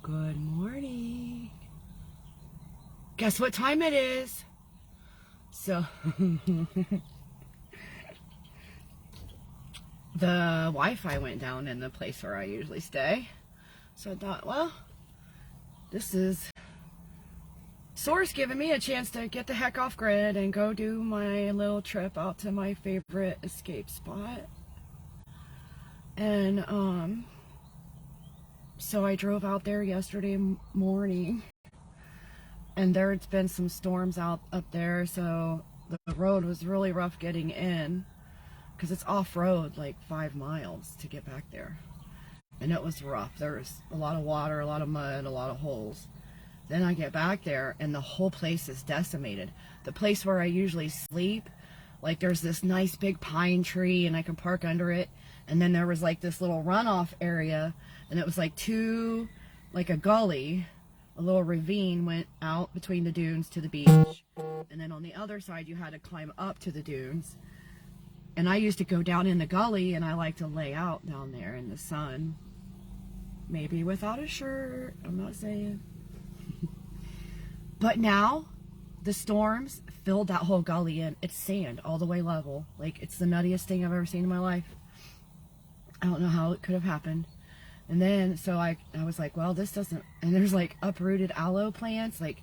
Good morning. Guess what time it is? So, the Wi-Fi went down in the place where I usually stay. So I thought, well, this is Source giving me a chance to get the heck off grid and go do my little trip out to my favorite escape spot. And, so I drove out there yesterday morning, and there's been some storms up there, so the road was really rough getting in, because it's off-road like 5 miles to get back there, and it was rough. There was a lot of water, a lot of mud, a lot of holes. Then I get back there, and the whole place is decimated. The place where I usually sleep, like there's this nice big pine tree, and I can park under it, and then there was like this little runoff area, and it was like like a gully, a little ravine went out between the dunes to the beach, and then on the other side you had to climb up to the dunes. And I used to go down in the gully, and I like to lay out down there in the sun, maybe without a shirt, I'm not saying. But now the storms filled that whole gully in. It's sand all the way level. Like, it's the nuttiest thing I've ever seen in my life. I don't know how it could have happened. And then, so I was like, well, this doesn't, and there's like uprooted aloe plants, like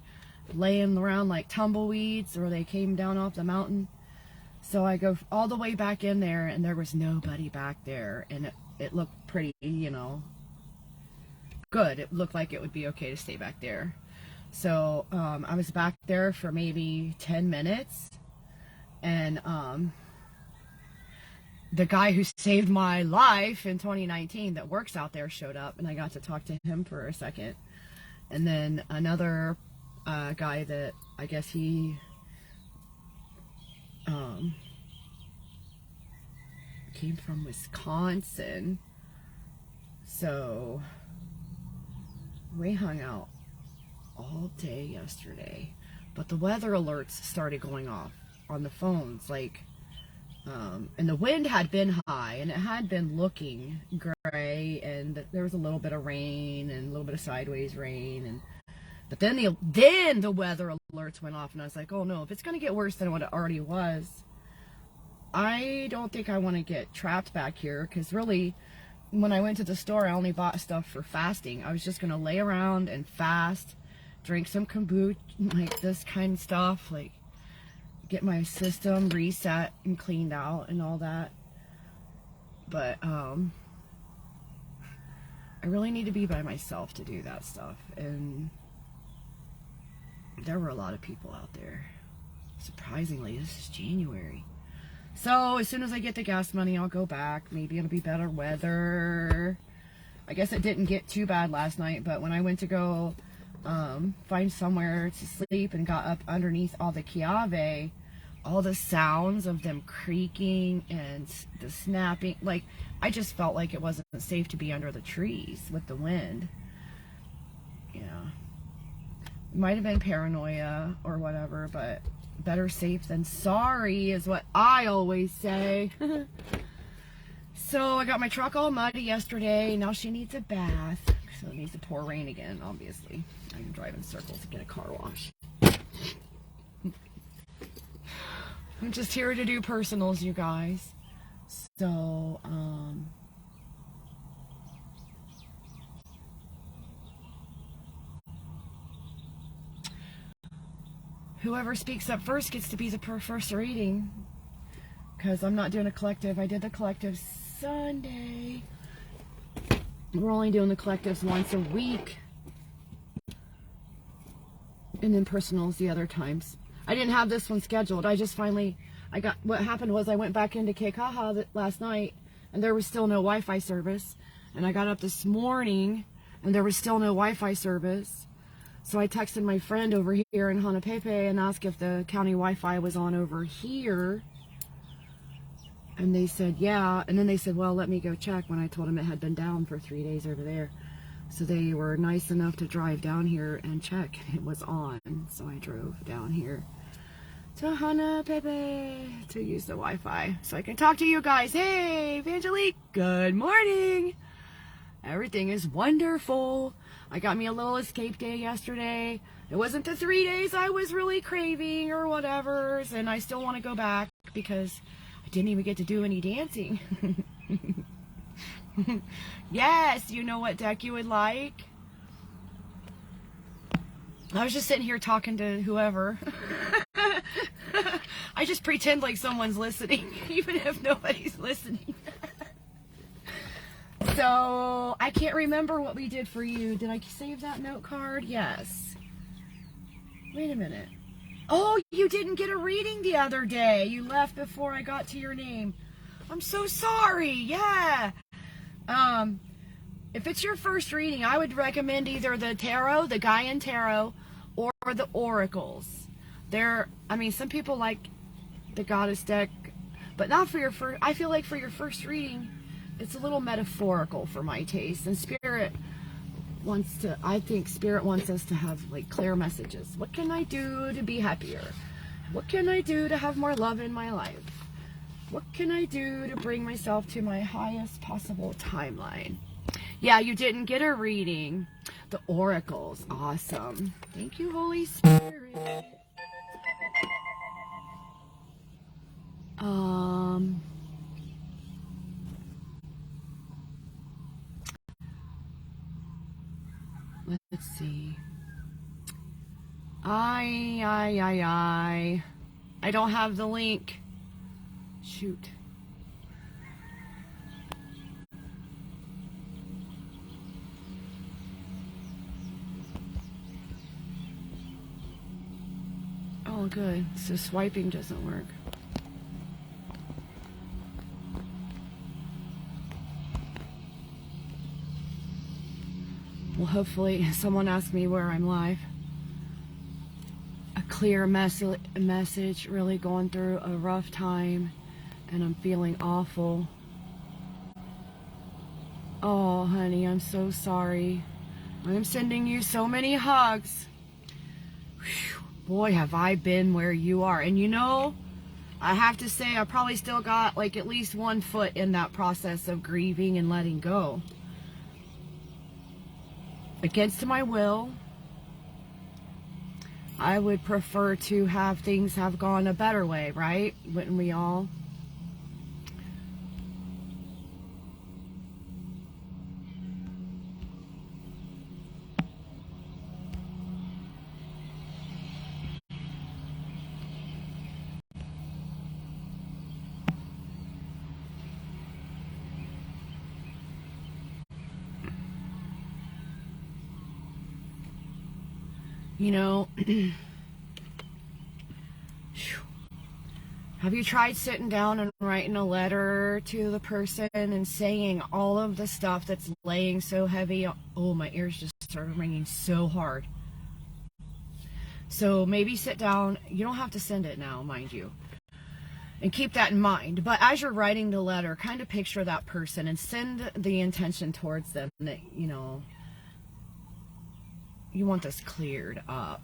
laying around like tumbleweeds, or they came down off the mountain. So I go all the way back in there, and there was nobody back there. And it looked pretty, you know, good. It looked like it would be okay to stay back there. So I was back there for maybe 10 minutes, and the guy who saved my life in 2019 that works out there showed up, and I got to talk to him for a second. And then another guy that I guess he came from Wisconsin, so we hung out all day yesterday. But the weather alerts started going off on the phones, like, and the wind had been high, and it had been looking gray, and there was a little bit of rain and a little bit of sideways rain, but then the weather alerts went off, and I was like, oh no, if it's going to get worse than what it already was, I don't think I want to get trapped back here. Because really, when I went to the store, I only bought stuff for fasting. I was just going to lay around and fast, drink some kombucha, like this kind of stuff, like get my system reset and cleaned out and all that. But I really need to be by myself to do that stuff, and there were a lot of people out there. Surprisingly, this is January. So as soon as I get the gas money, I'll go back. Maybe it'll be better weather. I guess it didn't get too bad last night, but when I went to go find somewhere to sleep and got up underneath all the kiave, all the sounds of them creaking and the snapping, like, I just felt like it wasn't safe to be under the trees with the wind. Yeah, it might have been paranoia or whatever, but better safe than sorry is what I always say. So I got my truck all muddy yesterday. Now she needs a bath, so it needs to pour rain again, obviously. I can drive in circles to get a car wash. I'm just here to do personals, you guys. So, whoever speaks up first gets to be the first reading, because I'm not doing a collective. I did the collective Sunday. We're only doing the collectives once a week, and then personals the other times. I didn't have this one scheduled. What happened was I went back into Kekaha last night, and there was still no Wi-Fi service. And I got up this morning, and there was still no Wi-Fi service. So I texted my friend over here in Hanapepe and asked if the county Wi-Fi was on over here. And they said, yeah. And then they said, well, let me go check, when I told them it had been down for 3 days over there. So they were nice enough to drive down here and check. It was on. So I drove down here to Hanapepe to use the Wi-Fi so I can talk to you guys. Hey, Vangelique, good morning. Everything is wonderful. I got me a little escape day yesterday. It wasn't the 3 days I was really craving or whatever, and I still want to go back because I didn't even get to do any dancing. Yes, you know what deck you would like? I was just sitting here talking to whoever. I just pretend like someone's listening, even if nobody's listening. So, I can't remember what we did for you. Did I save that note card? Yes. Wait a minute. Oh, you didn't get a reading the other day. You left before I got to your name. I'm so sorry. Yeah. If it's your first reading, I would recommend either the tarot, the Gaian tarot, or the oracles. I mean, some people like the goddess deck, but not for your first. I feel like for your first reading, it's a little metaphorical for my taste, and I think Spirit wants us to have like clear messages. What can I do to be happier? What can I do to have more love in my life? What can I do to bring myself to my highest possible timeline? Yeah, you didn't get a reading. The oracles, awesome. Thank you, Holy Spirit. Let's see. I don't have the link. Shoot. Oh, good. So swiping doesn't work. Well, hopefully someone asks me where I'm live. A clear message, really going through a rough time, and I'm feeling awful. Oh, honey, I'm so sorry. I'm sending you so many hugs. Whew. Boy, have I been where you are. And you know, I have to say, I probably still got like at least 1 foot in that process of grieving and letting go. Against my will, I would prefer to have things have gone a better way, right? Wouldn't we all? You know, have you tried sitting down and writing a letter to the person and saying all of the stuff that's laying so heavy? Oh, my ears just started ringing so hard. So maybe sit down. You don't have to send it now, mind you. And keep that in mind. But as you're writing the letter, kind of picture that person and send the intention towards them that, you know, you want this cleared up.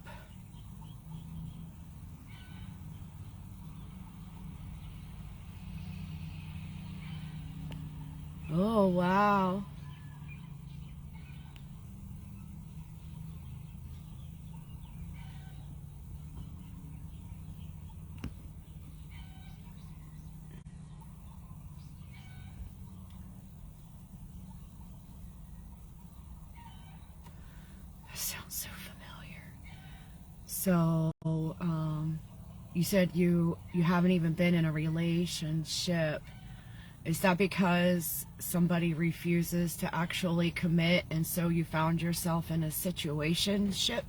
Oh, wow. That sounds so familiar. So, you said you haven't even been in a relationship. Is that because somebody refuses to actually commit, and so you found yourself in a situationship?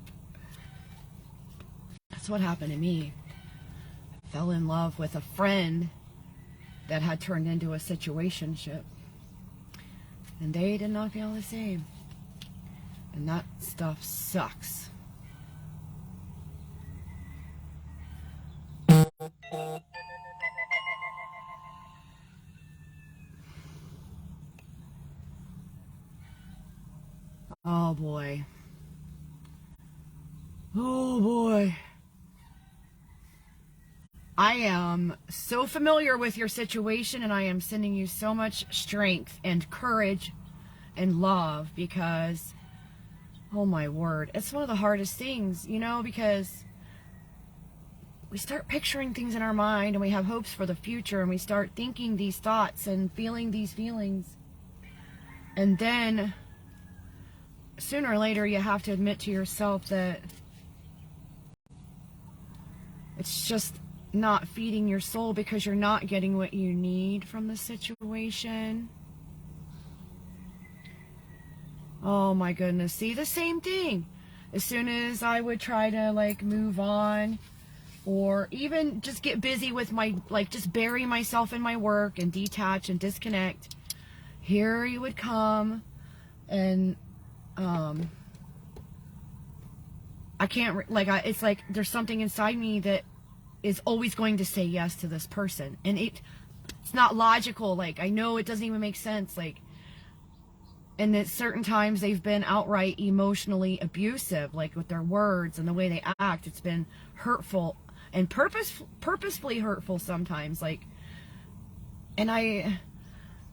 That's what happened to me. I fell in love with a friend that had turned into a situationship, and they did not feel the same. And that stuff sucks. Oh boy. Oh boy. I am so familiar with your situation, and I am sending you so much strength and courage and love, because Oh my word. It's one of the hardest things, you know, because we start picturing things in our mind and we have hopes for the future and we start thinking these thoughts and feeling these feelings. And then sooner or later you have to admit to yourself that it's just not feeding your soul because you're not getting what you need from the situation. Oh my goodness. See, the same thing. As soon as I would try to like move on or even just get busy with my, like just bury myself in my work and detach and disconnect, here you would come and I can't, like, it's like there's something inside me that is always going to say yes to this person. And it's not logical. Like, I know it doesn't even make sense. Like, and at certain times they've been outright emotionally abusive, like with their words and the way they act. It's been hurtful and purposefully hurtful sometimes. Like, and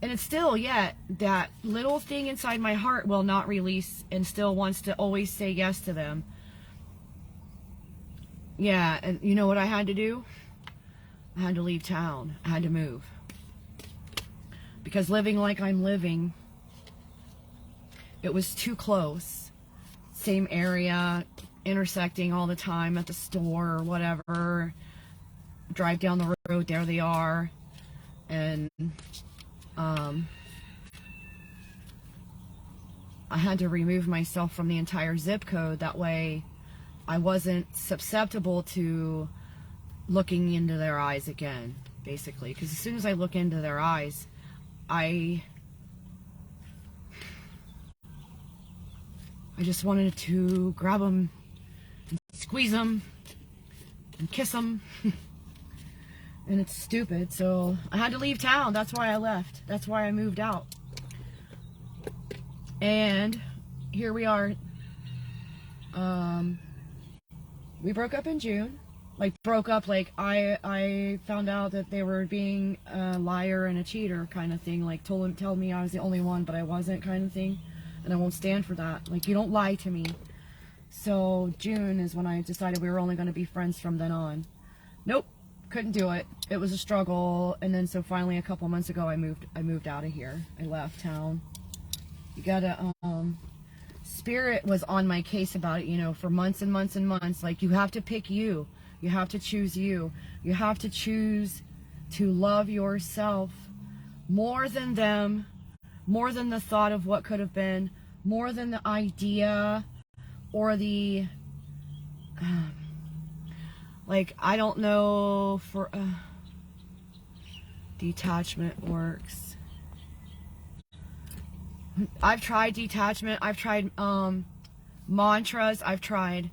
it's still, yet that little thing inside my heart will not release and still wants to always say yes to them. Yeah, and you know what I had to do? I had to leave town. I had to move. Because living like I'm living, it was too close. Same area, intersecting all the time at the store or whatever. Drive down the road, there they are. And I had to remove myself from the entire zip code. That way I wasn't susceptible to looking into their eyes again, basically. Because as soon as I look into their eyes, I just wanted to grab them and squeeze them and kiss them. And it's stupid. So I had to leave town. That's why I left. That's why I moved out. And here we are. We broke up in June. Like, broke up, like, I found out that they were being a liar and a cheater kind of thing. Like, tell me I was the only one, but I wasn't kind of thing. And I won't stand for that. Like, you don't lie to me. So June is when I decided we were only going to be friends from then on. Nope, couldn't do it. It was a struggle. And then so finally a couple months ago I moved out of here. I left town. You gotta Spirit was on my case about it, you know, for months and months and months. Like, you have to pick you. You have to choose you. You have to choose to love yourself more than them, more than the thought of what could have been, more than the idea or the like, I don't know for detachment works. I've tried detachment. I've tried mantras. I've tried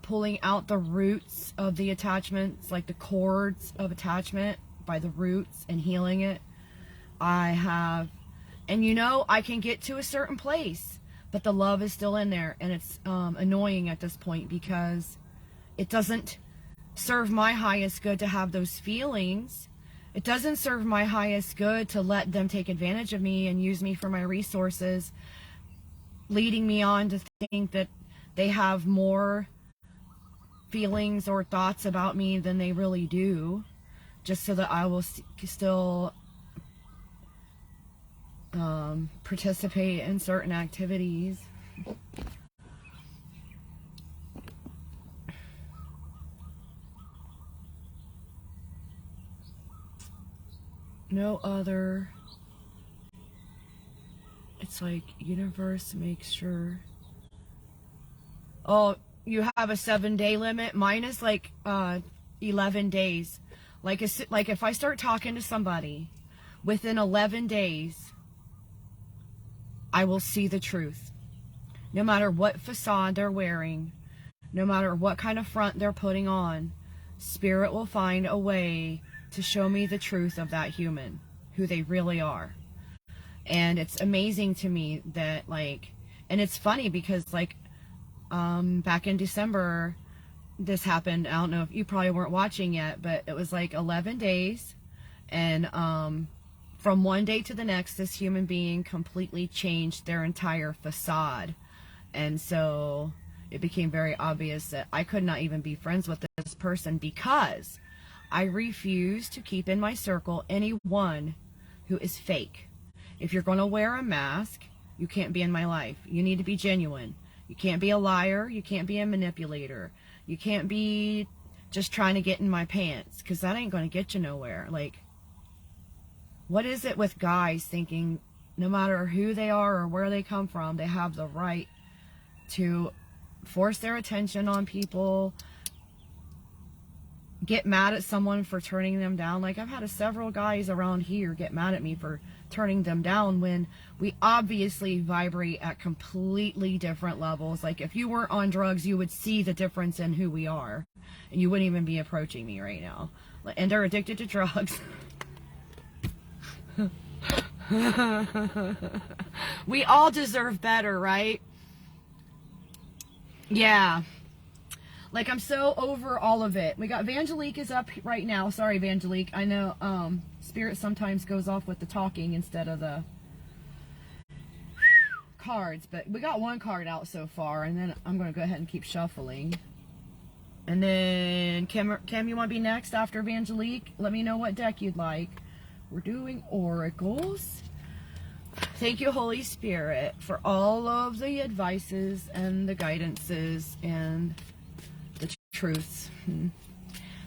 pulling out the roots of the attachments, like the cords of attachment by the roots and healing it. I have, and you know, I can get to a certain place, but the love is still in there, and it's annoying at this point because it doesn't serve my highest good to have those feelings. It doesn't serve my highest good to let them take advantage of me and use me for my resources, leading me on to think that they have more feelings or thoughts about me than they really do, just so that I will still participate in certain activities. No other. It's like, universe makes sure. Oh, you have a 7-day limit. Mine is like 11 days. Like if I start talking to somebody, within 11 days, I will see the truth. No matter what facade they're wearing, no matter what kind of front they're putting on, Spirit will find a way to show me the truth of that human, who they really are. And it's amazing to me that, like, and it's funny because, like, back in December, this happened. I don't know if you probably weren't watching yet, but it was like 11 days. And from one day to the next, this human being completely changed their entire facade. And so it became very obvious that I could not even be friends with this person because I refuse to keep in my circle anyone who is fake. If you're going to wear a mask, you can't be in my life. You need to be genuine. You can't be a liar. You can't be a manipulator. You can't be just trying to get in my pants, because that ain't going to get you nowhere. Like, what is it with guys thinking no matter who they are or where they come from, they have the right to force their attention on people, get mad at someone for turning them down? Like, I've had several guys around here get mad at me for turning them down when we obviously vibrate at completely different levels. Like, if you weren't on drugs, you would see the difference in who we are, and you wouldn't even be approaching me right now. And they're addicted to drugs. We all deserve better, right? Yeah. Like, I'm so over all of it. We got Vangelique is up right now. Sorry, Vangelique. I know Spirit sometimes goes off with the talking instead of the cards. But we got one card out so far. And then I'm going to go ahead and keep shuffling. And then, Kim, you want to be next after Vangelique? Let me know what deck you'd like. We're doing oracles. Thank you, Holy Spirit, for all of the advices and the guidances and the truths.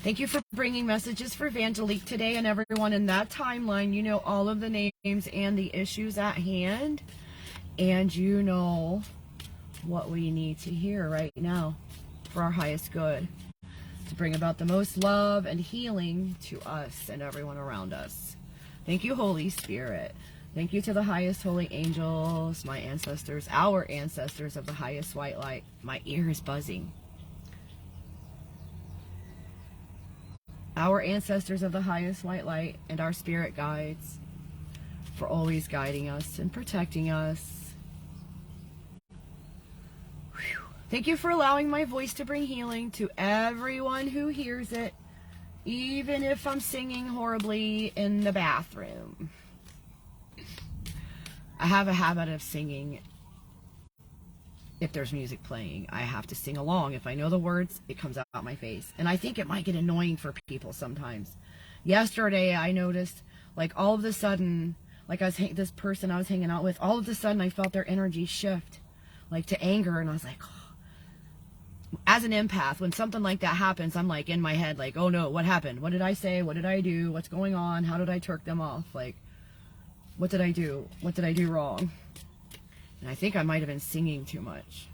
Thank you for bringing messages for Vangelique today and everyone in that timeline. You know all of the names and the issues at hand, and you know what we need to hear right now for our highest good, to bring about the most love and healing to us and everyone around us. Thank you, Holy Spirit. Thank you to the highest holy angels, my ancestors, our ancestors of the highest white light. My ear is buzzing. Our ancestors of the highest white light and our spirit guides for always guiding us and protecting us. Whew. Thank you for allowing my voice to bring healing to everyone who hears it, even if I'm singing horribly in the bathroom. I have a habit of singing. If there's music playing, I have to sing along. If I know the words, it comes out my face. And I think it might get annoying for people sometimes. Yesterday, I noticed, like, all of a sudden, like, this person I was hanging out with, all of a sudden, I felt their energy shift, like, to anger. And I was like, oh. As an empath, when something like that happens, I'm, like, in my head, like, oh, no, what happened? What did I say? What did I do? What's going on? How did I turk them off? Like, what did I do? What did I do wrong? And I think I might have been singing too much.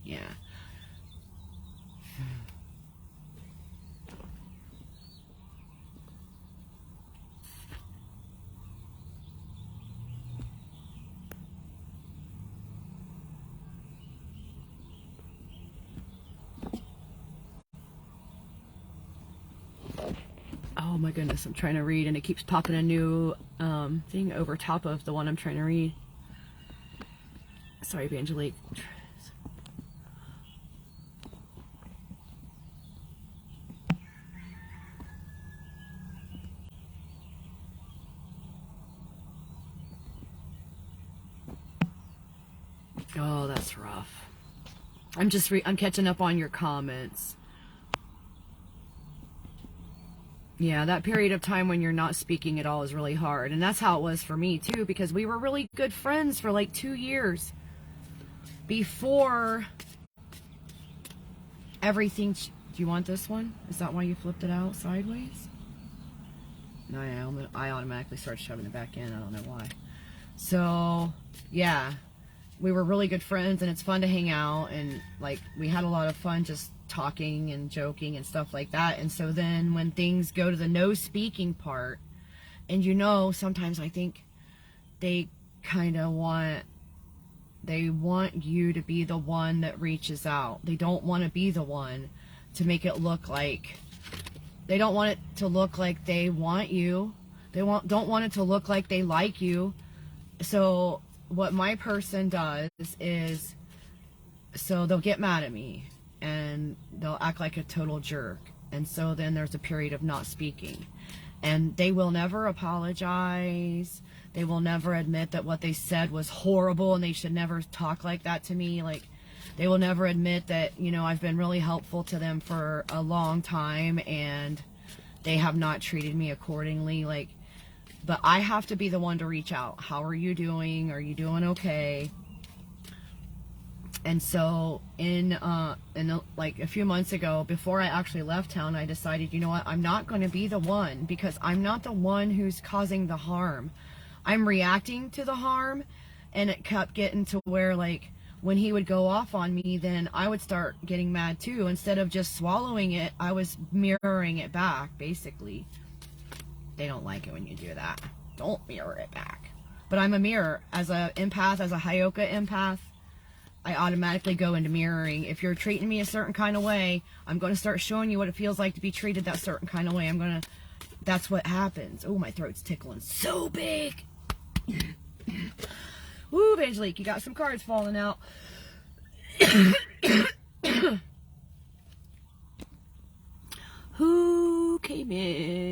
Yeah. Oh my goodness, I'm trying to read and it keeps popping a new thing over top of the one I'm trying to read. Sorry, Vangelique. Oh, that's rough. I'm catching up on your comments. Yeah, that period of time when you're not speaking at all is really hard. And that's how it was for me, too, because we were really good friends for like 2 years before everything. Do you want this one? Is that why you flipped it out sideways? No, I automatically started shoving it back in. I don't know why. So, yeah, we were really good friends, and it's fun to hang out. And, like, we had a lot of fun just talking and joking and stuff like that. And so then when things go to the no speaking part, and you know, sometimes I think they kind of want you to be the one that reaches out. They don't want to be the one to make it look like, they don't want it to look like they want you. They don't want it to look like they like you. So what my person does is, so they'll get mad at me and they'll act like a total jerk. And so then there's a period of not speaking. And they will never apologize. They will never admit that what they said was horrible and they should never talk like that to me. Like, they will never admit that, you know, I've been really helpful to them for a long time and they have not treated me accordingly. Like, but I have to be the one to reach out. How are you doing? Are you doing okay? And so like a few months ago, before I actually left town, I decided, you know what, I'm not going to be the one, because I'm not the one who's causing the harm. I'm reacting to the harm, and it kept getting to where, like, when he would go off on me, then I would start getting mad too. Instead of just swallowing it, I was mirroring it back, basically. They don't like it when you do that. Don't mirror it back. But I'm a mirror. As an empath, as a Hyoka empath, I automatically go into mirroring. If you're treating me a certain kind of way, I'm going to start showing you what it feels like to be treated that certain kind of way. That's what happens. Oh, my throat's tickling so big. Woo, Vangelique, you got some cards falling out. Who came in?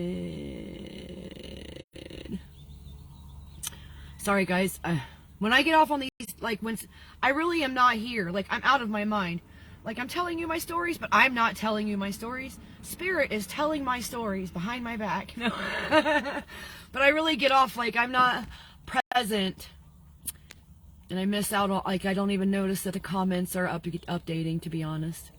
Sorry, guys. When I get off on these, like, when I really am not here, like, I'm out of my mind. Like, I'm telling you my stories, but I'm not telling you my stories. Spirit is telling my stories behind my back. No. But I really get off, like, I'm not present. And I miss out on, like, I don't even notice that the comments are updating, to be honest.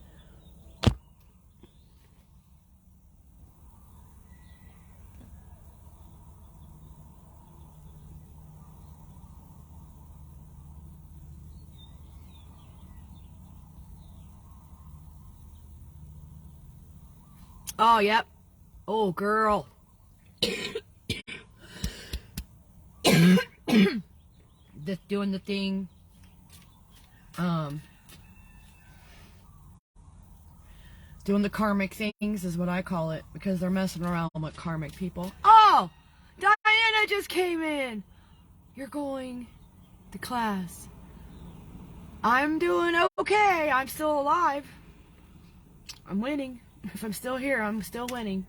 Oh, yep. Oh, girl. Just doing the thing. Doing the karmic things is what I call it, because they're messing around with karmic people. Oh, Diana just came in. You're going to class. I'm doing okay. I'm still alive. I'm winning. If I'm still here, I'm still winning.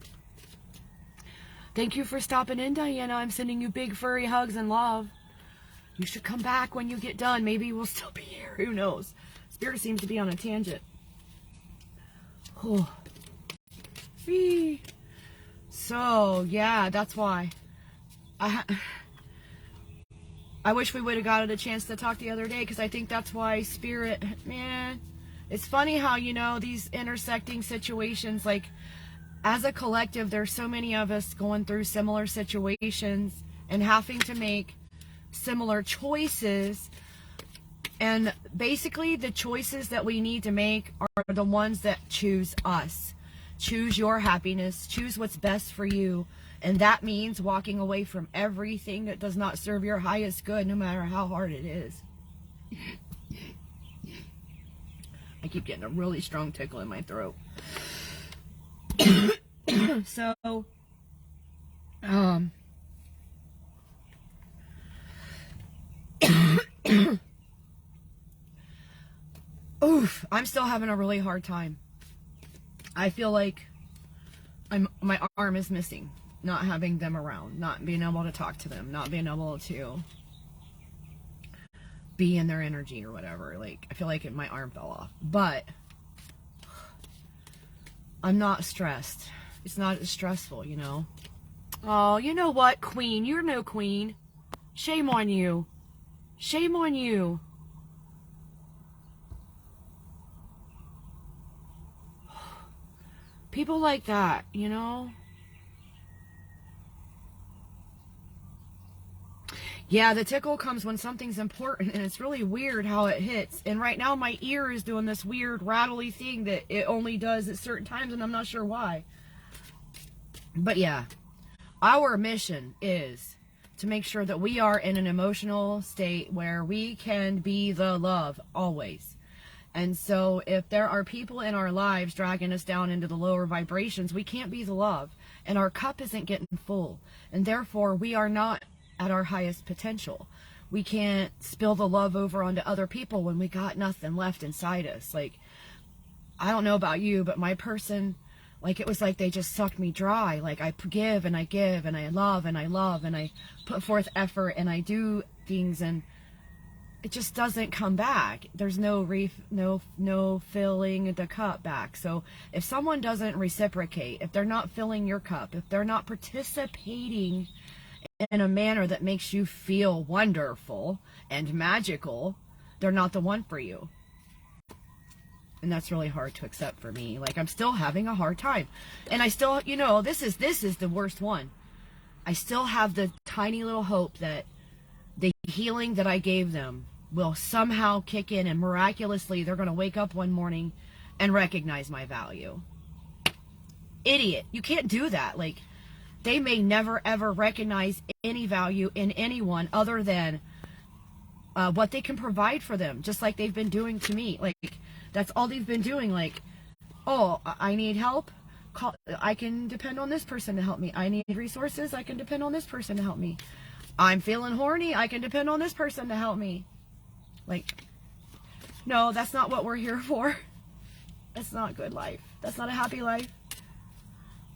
Thank you for stopping in, Diana. I'm sending you big furry hugs and love. You should come back when you get done. Maybe we'll still be here. Who knows? Spirit seems to be on a tangent. Oh. So, yeah, that's why. I wish we would have got a chance to talk the other day, because I think that's why Spirit, man, it's funny how, you know, these intersecting situations, like, as a collective, there's so many of us going through similar situations and having to make similar choices, and basically the choices that we need to make are the ones that choose us. Choose your happiness, choose what's best for you, and that means walking away from everything that does not serve your highest good, no matter how hard it is. I keep getting a really strong tickle in my throat. So oof, I'm still having a really hard time. I feel like my arm is missing, not having them around, not being able to talk to them, not being able to be in their energy or whatever. Like, I feel like my arm fell off, but I'm not stressed. It's not as stressful, you know. Oh, you know what, Queen? You're no queen. Shame on you. Shame on you. People like that, you know? Yeah, the tickle comes when something's important, and it's really weird how it hits. And right now my ear is doing this weird rattly thing that it only does at certain times, and I'm not sure why. But yeah, our mission is to make sure that we are in an emotional state where we can be the love always. And so if there are people in our lives dragging us down into the lower vibrations, we can't be the love. And our cup isn't getting full. And therefore, we are not at our highest potential. We can't spill the love over onto other people when we got nothing left inside us. Like, I don't know about you, but my person, Like it was like they just sucked me dry. Like I give and I give and I love and I love and I put forth effort and I do things and it just doesn't come back. There's no filling the cup back. So if someone doesn't reciprocate, if they're not filling your cup, if they're not participating in a manner that makes you feel wonderful and magical, they're not the one for you. And that's really hard to accept for me. Like I'm still having a hard time. And I still, you know, this is the worst one. I still have the tiny little hope that the healing that I gave them will somehow kick in and miraculously they're going to wake up one morning and recognize my value. Idiot. You can't do that. Like, they may never ever recognize any value in anyone other than what they can provide for them, just like they've been doing to me. Like, that's all they've been doing. Like, oh, I need help. I can depend on this person to help me. I need resources. I can depend on this person to help me. I'm feeling horny. I can depend on this person to help me. Like, no, that's not what we're here for. That's not good life. That's not a happy life.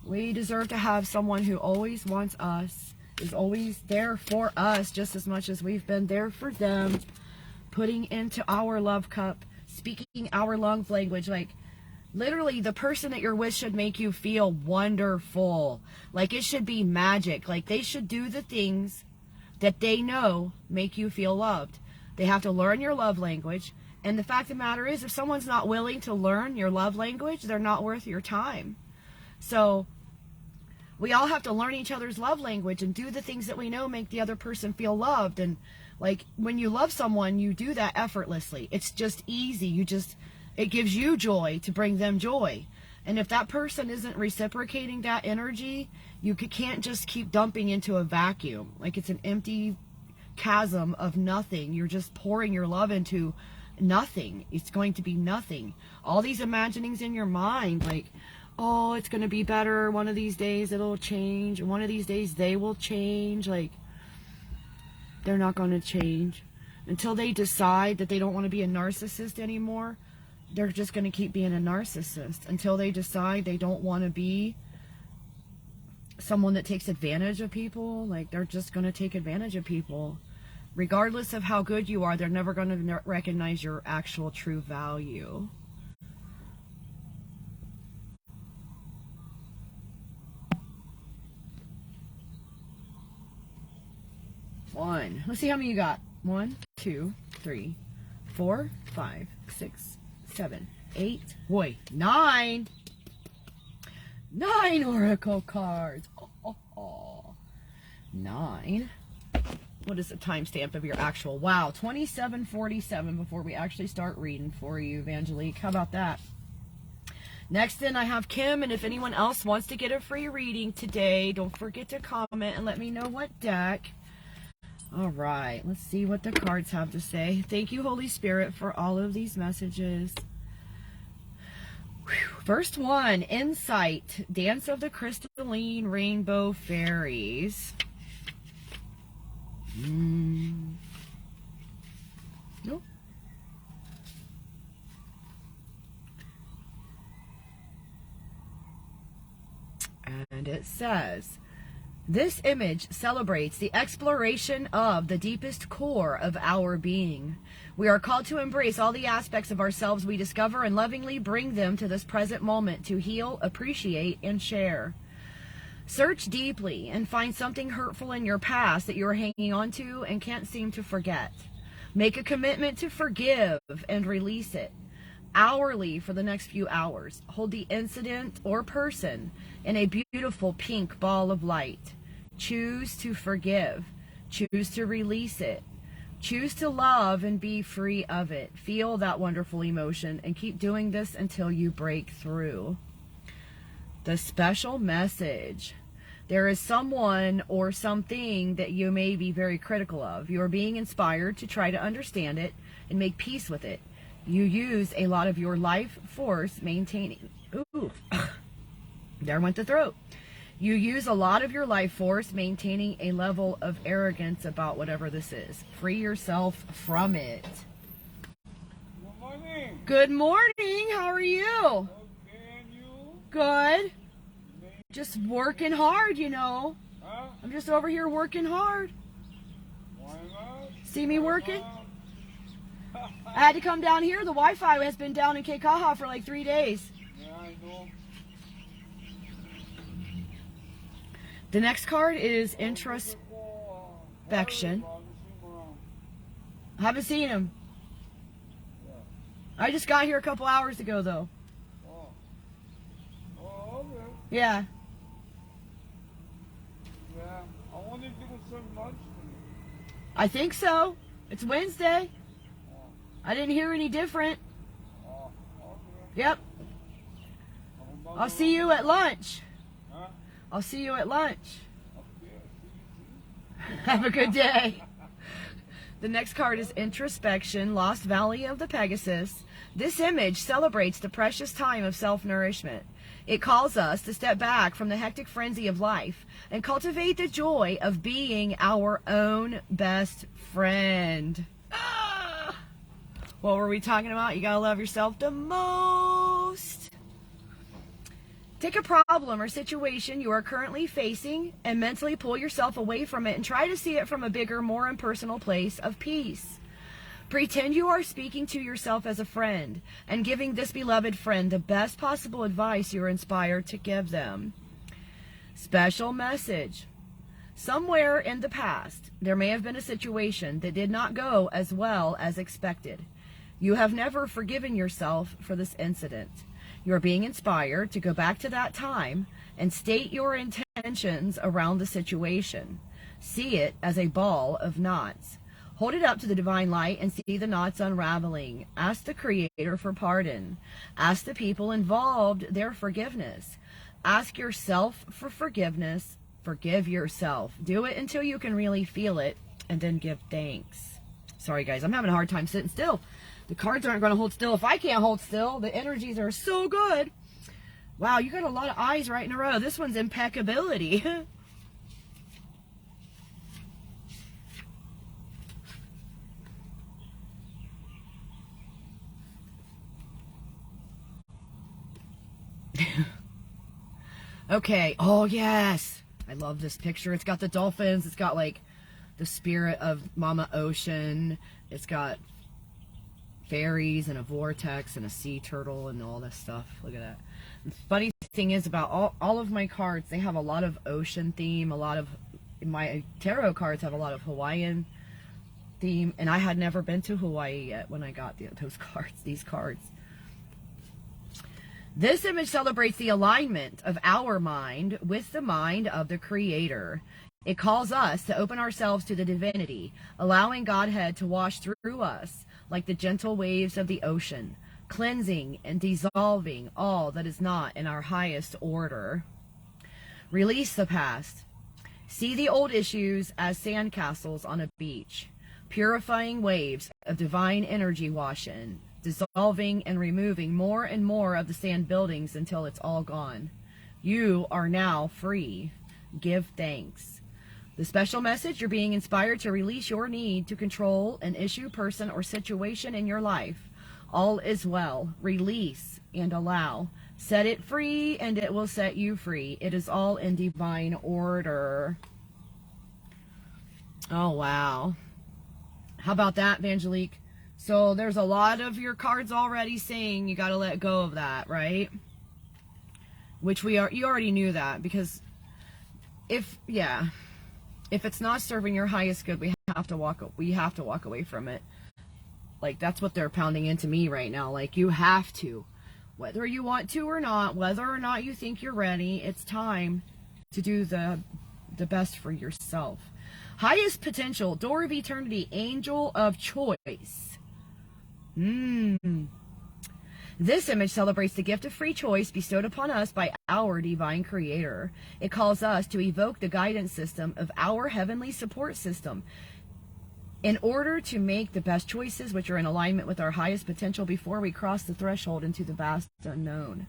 We deserve to have someone who always wants us, is always there for us just as much as we've been there for them, putting into our love cup, speaking our love language. Like, literally, the person that you're with should make you feel wonderful. Like, it should be magic. Like, they should do the things that they know make you feel loved. They have to learn your love language. And the fact of the matter is, if someone's not willing to learn your love language, they're not worth your time. So we all have to learn each other's love language and do the things that we know make the other person feel loved. And like, when you love someone, you do that effortlessly. It's just easy. It gives you joy to bring them joy. And if that person isn't reciprocating that energy, you can't just keep dumping into a vacuum. Like, it's an empty chasm of nothing. You're just pouring your love into nothing. It's going to be nothing. All these imaginings in your mind, like, oh, it's going to be better. One of these days it'll change. One of these days they will change. Like, they're not going to change. Until they decide that they don't want to be a narcissist anymore, they're just going to keep being a narcissist. Until they decide they don't want to be someone that takes advantage of people, like, they're just going to take advantage of people. Regardless of how good you are, they're never going to recognize your actual true value. One. Let's see how many you got. 1, 2, 3, 4, 5, 6, 7, 8. Boy, 9. 9 oracle cards. 9. What is the timestamp of your actual? Wow, 27:47 before we actually start reading for you, Vangelique. How about that? Next in, I have Kim, and if anyone else wants to get a free reading today, don't forget to comment and let me know what deck. All right, let's see what the cards have to say. Thank you, Holy Spirit, for all of these messages. Whew. First one, Insight, Dance of the Crystalline Rainbow Fairies. Nope. And it says, this image celebrates the exploration of the deepest core of our being. We are called to embrace all the aspects of ourselves we discover and lovingly bring them to this present moment to heal, appreciate, and share. Search deeply and find something hurtful in your past that you are hanging on to and can't seem to forget. Make a commitment to forgive and release it. Hourly for the next few hours, hold the incident or person in a beautiful pink ball of light. Choose to forgive. Choose to release it. Choose to love and be free of it. Feel that wonderful emotion and keep doing this until you break through. The special message. There is someone or something that you may be very critical of. You are being inspired to try to understand it and make peace with it. You use a lot of your life force maintaining. Ooh, there went the throat. You use a lot of your life force maintaining a level of arrogance about whatever this is. Free yourself from it. Good morning. Good morning. How are you? Okay, and you? Good. Just working hard, you know. Huh? I'm just over here working hard. Why not? See me working? I had to come down here. The Wi-Fi has been down in Kekaha for like 3 days. Yeah, I know. The next card is introspection. I haven't seen him. I just got here a couple hours ago, though. Oh. Oh, okay. Yeah. Yeah. I wanted to go serve lunch to me. I think so. It's Wednesday. Oh. I didn't hear any different. Oh, okay. Yep. I'll see you at lunch. Huh? I'll see you at lunch. Okay. Have a good day. The next card is Introspection, Lost Valley of the Pegasus. This image celebrates the precious time of self-nourishment. It calls us to step back from the hectic frenzy of life and cultivate the joy of being our own best friend. Ah! What were we talking about? You gotta love yourself the most. Take a problem or situation you are currently facing and mentally pull yourself away from it and try to see it from a bigger, more impersonal place of peace. Pretend you are speaking to yourself as a friend and giving this beloved friend the best possible advice you are inspired to give them. Special message. Somewhere in the past, there may have been a situation that did not go as well as expected. You have never forgiven yourself for this incident. You are being inspired to go back to that time and state your intentions around the situation. See it as a ball of knots. Hold it up to the divine light and see the knots unraveling. Ask the Creator for pardon. Ask the people involved their forgiveness. Ask yourself for forgiveness. Forgive yourself. Do it until you can really feel it, and then give thanks. Sorry, guys. I'm having a hard time sitting still. The cards aren't going to hold still if I can't hold still. The energies are so good. Wow, you got a lot of eyes right in a row. This one's impeccability. Okay. Oh, yes. I love this picture. It's got the dolphins. It's got, like, the spirit of Mama Ocean. It's got fairies and a vortex and a sea turtle and all this stuff. Look at that. The funny thing is about all of my cards, they have a lot of ocean theme. A lot of my tarot cards have a lot of Hawaiian theme. And I had never been to Hawaii yet when I got these cards. This image celebrates the alignment of our mind with the mind of the Creator. It calls us to open ourselves to the divinity, allowing Godhead to wash through us like the gentle waves of the ocean, cleansing and dissolving all that is not in our highest order. Release the past. See the old issues as sandcastles on a beach, purifying waves of divine energy wash in, dissolving and removing more and more of the sand buildings until it's all gone. You are now free. Give thanks. The special message, you're being inspired to release your need to control an issue, person, or situation in your life. All is well. Release and allow. Set it free and it will set you free. It is all in divine order. Oh, wow. How about that, Vangelique? So there's a lot of your cards already saying you got to let go of that, right? Which you already knew that, because if it's not serving your highest good, we have to walk away from it. Like, that's what they're pounding into me right now. Like, you have to, whether you want to or not, whether or not you think you're ready, it's time to do the best for yourself. Highest potential, door of eternity, angel of choice. This image celebrates the gift of free choice bestowed upon us by our divine Creator. It calls us to evoke the guidance system of our heavenly support system in order to make the best choices which are in alignment with our highest potential before we cross the threshold into the vast unknown.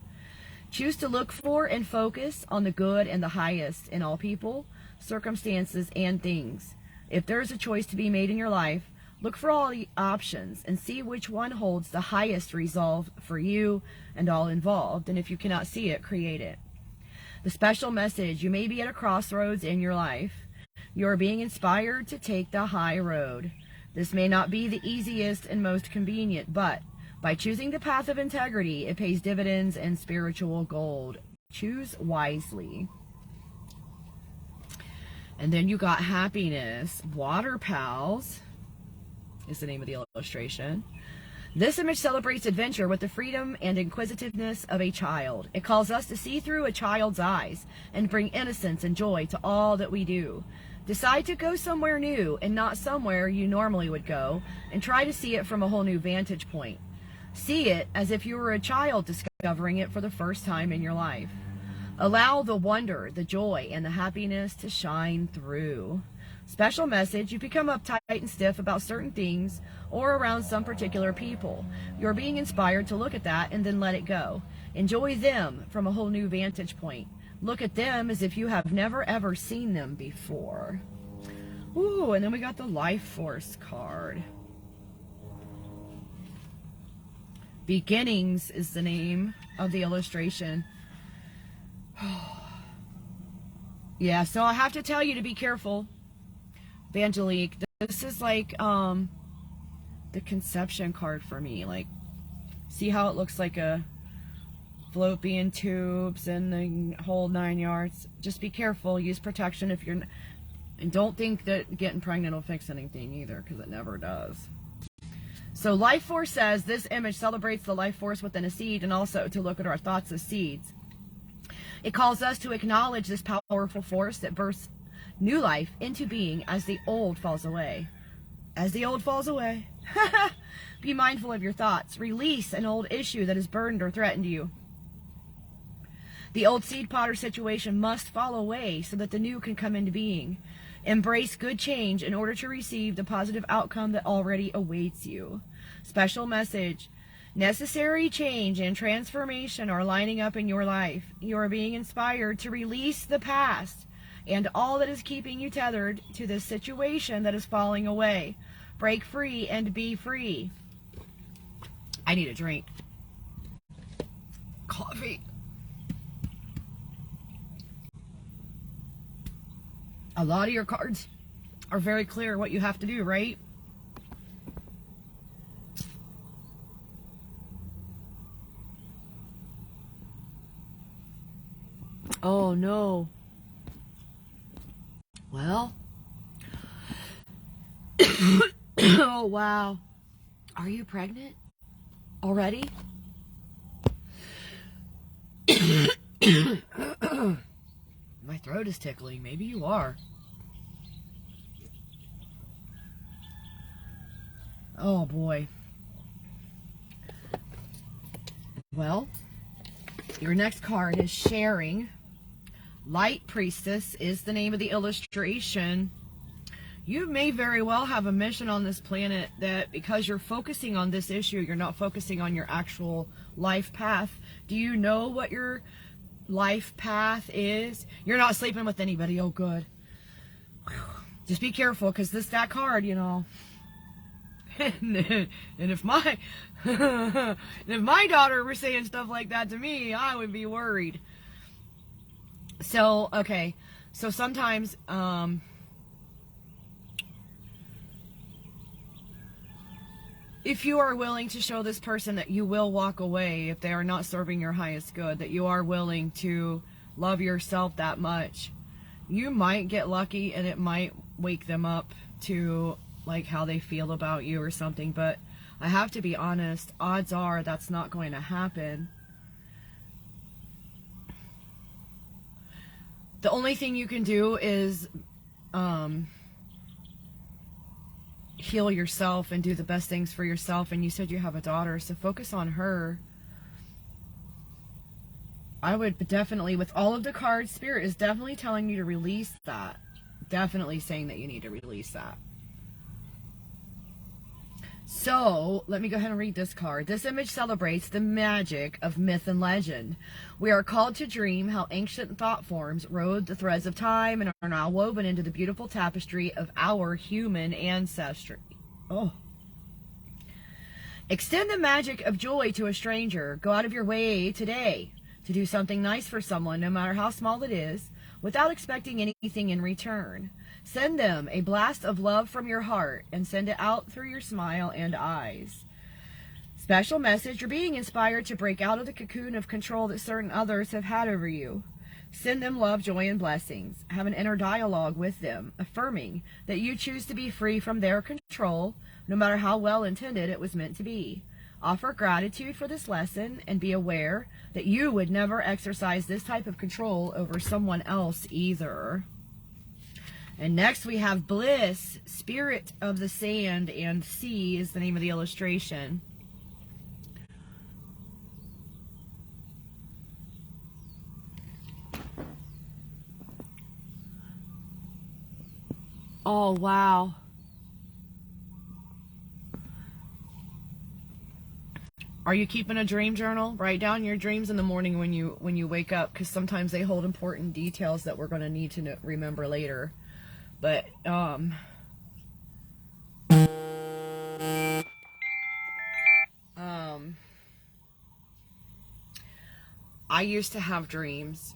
Choose to look for and focus on the good and the highest in all people, circumstances, and things. If there is a choice to be made in your life, look for all the options and see which one holds the highest resolve for you and all involved. And if you cannot see it, create it. The special message: you may be at a crossroads in your life. You are being inspired to take the high road. This may not be the easiest and most convenient, but by choosing the path of integrity, it pays dividends in spiritual gold. Choose wisely. And then you got happiness. Water Pals is the name of the illustration. This image celebrates adventure with the freedom and inquisitiveness of a child. It calls us to see through a child's eyes and bring innocence and joy to all that we do. Decide to go somewhere new and not somewhere you normally would go, and try to see it from a whole new vantage point. See it as if you were a child discovering it for the first time in your life. Allow the wonder, the joy, and the happiness to shine through. Special message: you become uptight and stiff about certain things or around some particular people. You're being inspired to look at that and then let it go. Enjoy them from a whole new vantage point. Look at them as if you have never ever seen them before. Ooh, and then we got the Life Force card. Beginnings is the name of the illustration. Yeah, so I have to tell you to be careful. Vangelique, this is like the conception card for me. Like, see how it looks like a fallopian tubes and the whole 9 yards. Just be careful. Use protection if you're, and don't think that getting pregnant will fix anything either, because it never does. So Life Force says this image celebrates the life force within a seed, and also to look at our thoughts as seeds. It calls us to acknowledge this powerful force that births new life into being as the old falls away. As the old falls away. Be mindful of your thoughts. Release an old issue that has burdened or threatened you. The old seed potter situation must fall away so that the new can come into being. Embrace good change in order to receive the positive outcome that already awaits you. Special message: necessary change and transformation are lining up in your life. You are being inspired to release the past and all that is keeping you tethered to this situation that is falling away. Break free and be free. I need a drink. Coffee. A lot of your cards are very clear what you have to do, right? Oh no. Well. Oh wow. Are you pregnant already? My throat is tickling. Maybe you are. Oh boy. Well, your next card is Sharing. Light Priestess is the name of the illustration. You may very well have a mission on this planet that, because you're focusing on this issue, you're not focusing on your actual life path. Do you know what your life path is? You're not sleeping with anybody. Oh, good. Just be careful, because that card, you know. And if my if my daughter were saying stuff like that to me, I would be worried. So, okay. So sometimes, if you are willing to show this person that you will walk away if they are not serving your highest good, that you are willing to love yourself that much, you might get lucky and it might wake them up to like how they feel about you or something. But I have to be honest, odds are that's not going to happen. The only thing you can do is heal yourself and do the best things for yourself. And you said you have a daughter, so focus on her. I would definitely, with all of the cards, Spirit is definitely telling you to release that. Definitely saying that you need to release that. So, let me go ahead and read this card. This image celebrates the magic of myth and legend. We are called to dream how ancient thought forms rode the threads of time and are now woven into the beautiful tapestry of our human ancestry. Oh. Extend the magic of joy to a stranger. Go out of your way today to do something nice for someone, no matter how small it is, without expecting anything in return. Send them a blast of love from your heart and send it out through your smile and eyes. Special message, you're being inspired to break out of the cocoon of control that certain others have had over you. Send them love, joy, and blessings. Have an inner dialogue with them, affirming that you choose to be free from their control, no matter how well intended it was meant to be. Offer gratitude for this lesson and be aware that you would never exercise this type of control over someone else either. And next we have Bliss, Spirit of the Sand and Sea is the name of the illustration. Oh, wow. Are you keeping a dream journal? Write down your dreams in the morning when you wake up, because sometimes they hold important details that we're going to need to remember later. But I used to have dreams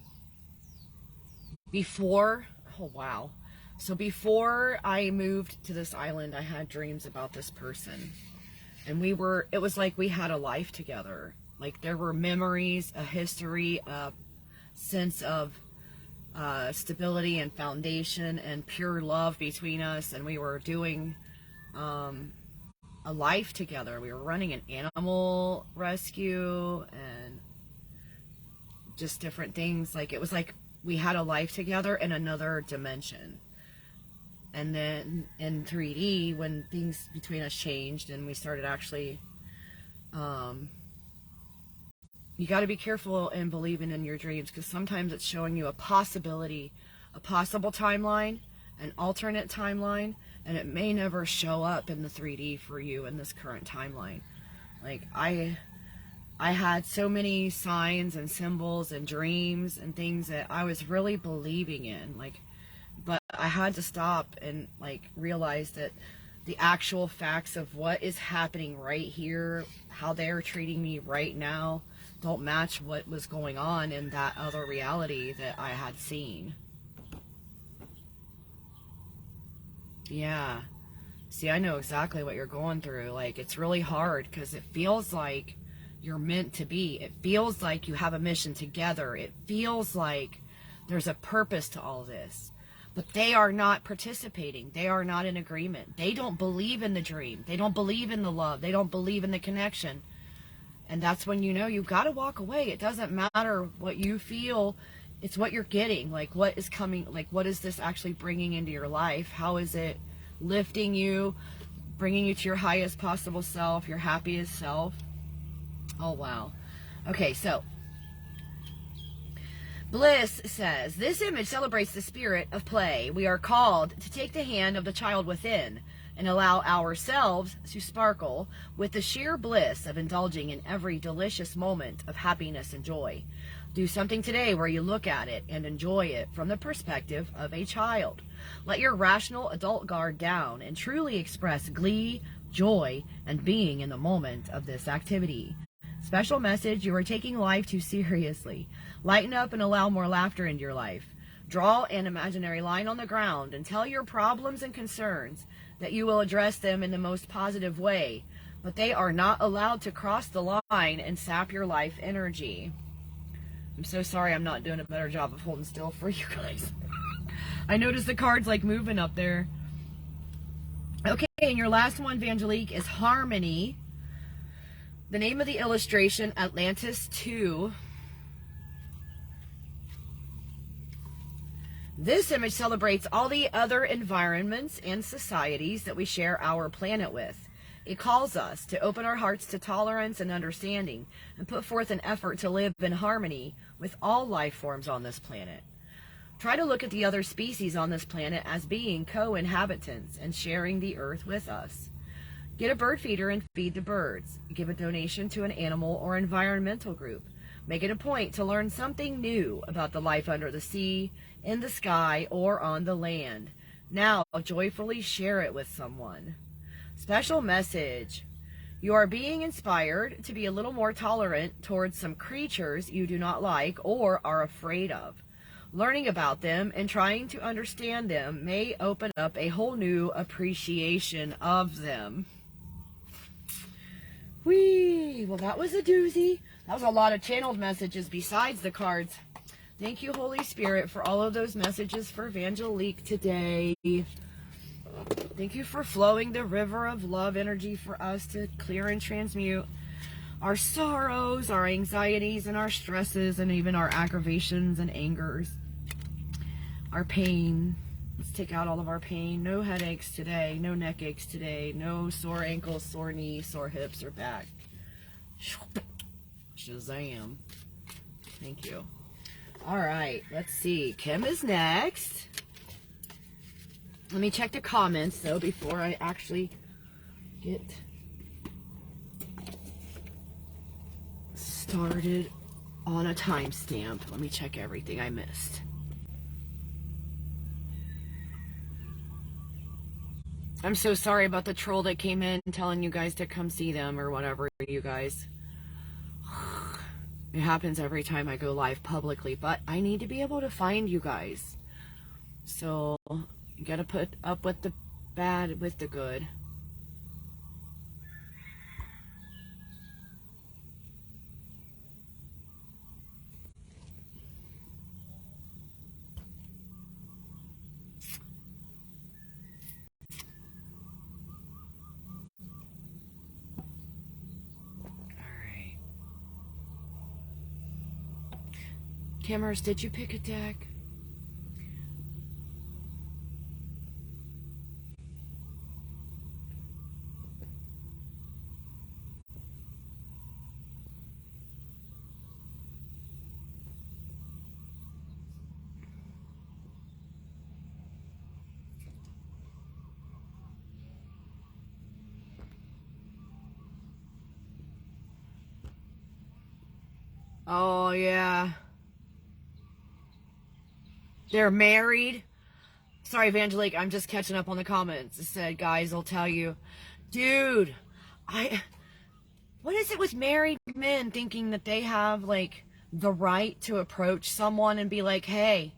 before. Oh, wow. So before I moved to this island, I had dreams about this person. And it was like we had a life together. Like there were memories, a history, a sense of stability and foundation and pure love between us. And we were doing a life together. We were running an animal rescue and just different things. Like it was like we had a life together in another dimension. And then in 3D, when things between us changed and we started actually, you got to be careful in believing in your dreams, because sometimes it's showing you a possibility, a possible timeline, an alternate timeline, and it may never show up in the 3D for you in this current timeline. Like I had so many signs and symbols and dreams and things that I was really believing in, but I had to stop and realize that the actual facts of what is happening right here, how they're treating me right now, don't match what was going on in that other reality that I had seen. Yeah. See, I know exactly what you're going through. Like, it's really hard because it feels like you're meant to be. It feels like you have a mission together. It feels like there's a purpose to all this. But they are not participating. They are not in agreement. They don't believe in the dream. They don't believe in the love. They don't believe in the connection. And that's when you know you've got to walk away. It doesn't matter what you feel. It's what you're getting. Like, what is coming? Like, what is this actually bringing into your life? How is it lifting you, bringing you to your highest possible self, your happiest self? Oh, wow. Okay, so Bliss says, this image celebrates the spirit of play. We are called to take the hand of the child within and allow ourselves to sparkle with the sheer bliss of indulging in every delicious moment of happiness and joy. Do something today where you look at it and enjoy it from the perspective of a child. Let your rational adult guard down and truly express glee, joy, and being in the moment of this activity. Special message, you are taking life too seriously. Lighten up and allow more laughter into your life. Draw an imaginary line on the ground and tell your problems and concerns that you will address them in the most positive way, but they are not allowed to cross the line and sap your life energy. I'm so sorry I'm not doing a better job of holding still for you guys. I noticed the cards moving up there. Okay, and your last one, Vangelique, is Harmony. The name of the illustration, Atlantis 2. This image celebrates all the other environments and societies that we share our planet with. It calls us to open our hearts to tolerance and understanding and put forth an effort to live in harmony with all life forms on this planet. Try to look at the other species on this planet as being co-inhabitants and sharing the earth with us. Get a bird feeder and feed the birds. Give a donation to an animal or environmental group. Make it a point to learn something new about the life under the sea, in the sky, or on the land. Now, joyfully share it with someone. Special message. You are being inspired to be a little more tolerant towards some creatures you do not like or are afraid of. Learning about them and trying to understand them may open up a whole new appreciation of them. Whee! Well, that was a doozy. That was a lot of channeled messages besides the cards. Thank you, Holy Spirit, for all of those messages for Vangelique today. Thank you for flowing the river of love energy for us to clear and transmute our sorrows, our anxieties, and our stresses, and even our aggravations and angers. Our pain. Let's take out all of our pain. No headaches today. No neck aches today. No sore ankles, sore knees, sore hips, or back. Shazam. Thank you. All right. Let's see. Kim is next. Let me check the comments, though, before I actually get started on a timestamp. Let me check everything I missed. I'm so sorry about the troll that came in telling you guys to come see them or whatever, you guys. It happens every time I go live publicly, but I need to be able to find you guys. So you gotta put up with the bad with the good. Cameras, did you pick a deck? Oh, yeah. They're married. Sorry, Vangelique, I'm just catching up on the comments. It said, guys, I'll tell you. Dude, what is it with married men thinking that they have, like, the right to approach someone and be like, hey,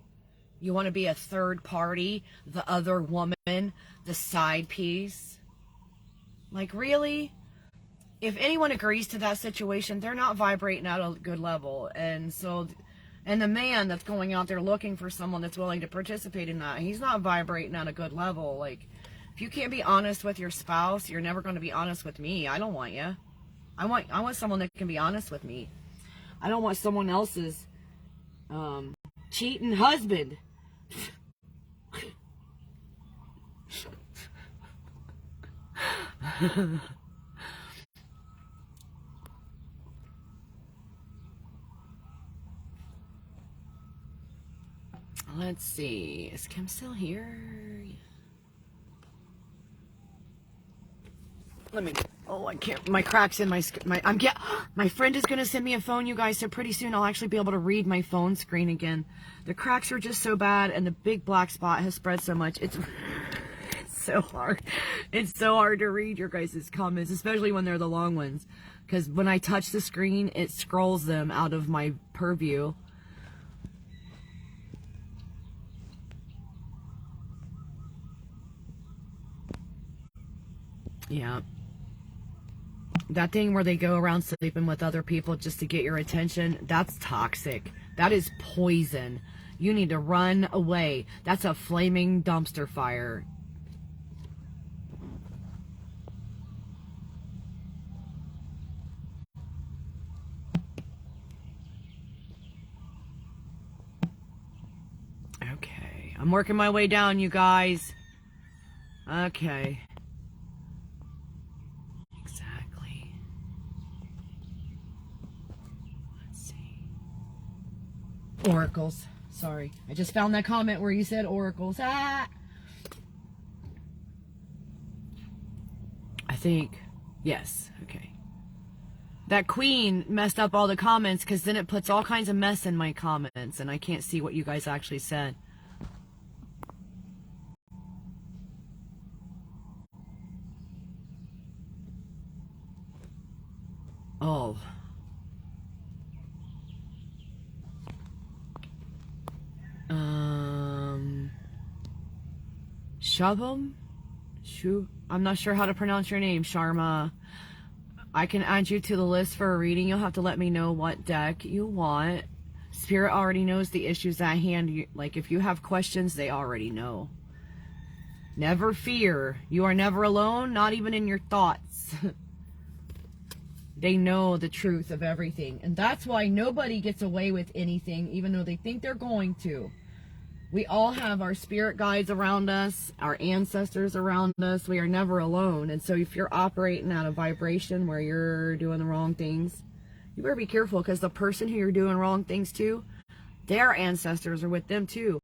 you want to be a third party, the other woman, the side piece? Like, really? If anyone agrees to that situation, they're not vibrating at a good level. And so, and the man that's going out there looking for someone that's willing to participate in that, he's not vibrating at a good level. Like, if you can't be honest with your spouse, you're never going to be honest with me. I don't want you. I want someone that can be honest with me. I don't want someone else's cheating husband. Let's see. Is Kim still here? Let me. Oh, I can't. My cracks in my my friend is gonna send me a phone, you guys. So pretty soon I'll actually be able to read my phone screen again. The cracks are just so bad, and the big black spot has spread so much. It's so hard. It's so hard to read your guys' comments, especially when they're the long ones. Because when I touch the screen, it scrolls them out of my purview. Yeah. That thing where they go around sleeping with other people just to get your attention, that's toxic. That is poison. You need to run away. That's a flaming dumpster fire. Okay. I'm working my way down, you guys. Okay. Oracles. Sorry. I just found that comment where you said oracles. Ah! I think. Yes. Okay. That queen messed up all the comments because then it puts all kinds of mess in my comments and I can't see what you guys actually said. Oh. Shabam? I'm not sure how to pronounce your name, Sharma. I can add you to the list for a reading. You'll have to let me know what deck you want. Spirit already knows the issues at hand. Like, if you have questions, they already know. Never fear. You are never alone, not even in your thoughts. They know the truth of everything. And that's why nobody gets away with anything, even though they think they're going to. We all have our spirit guides around us, our ancestors around us. We are never alone. And so if you're operating at a vibration where you're doing the wrong things, you better be careful, because the person who you're doing wrong things to, their ancestors are with them too.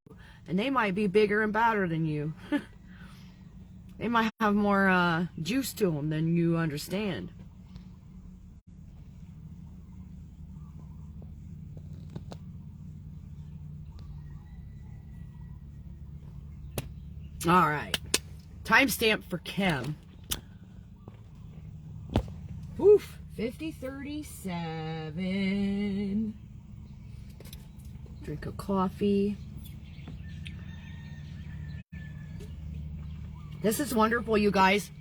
And they might be bigger and badder than you. They might have more juice to them than you understand. All right. Timestamp for Kim. Woof. 50:37. Drink a coffee. This is wonderful, you guys.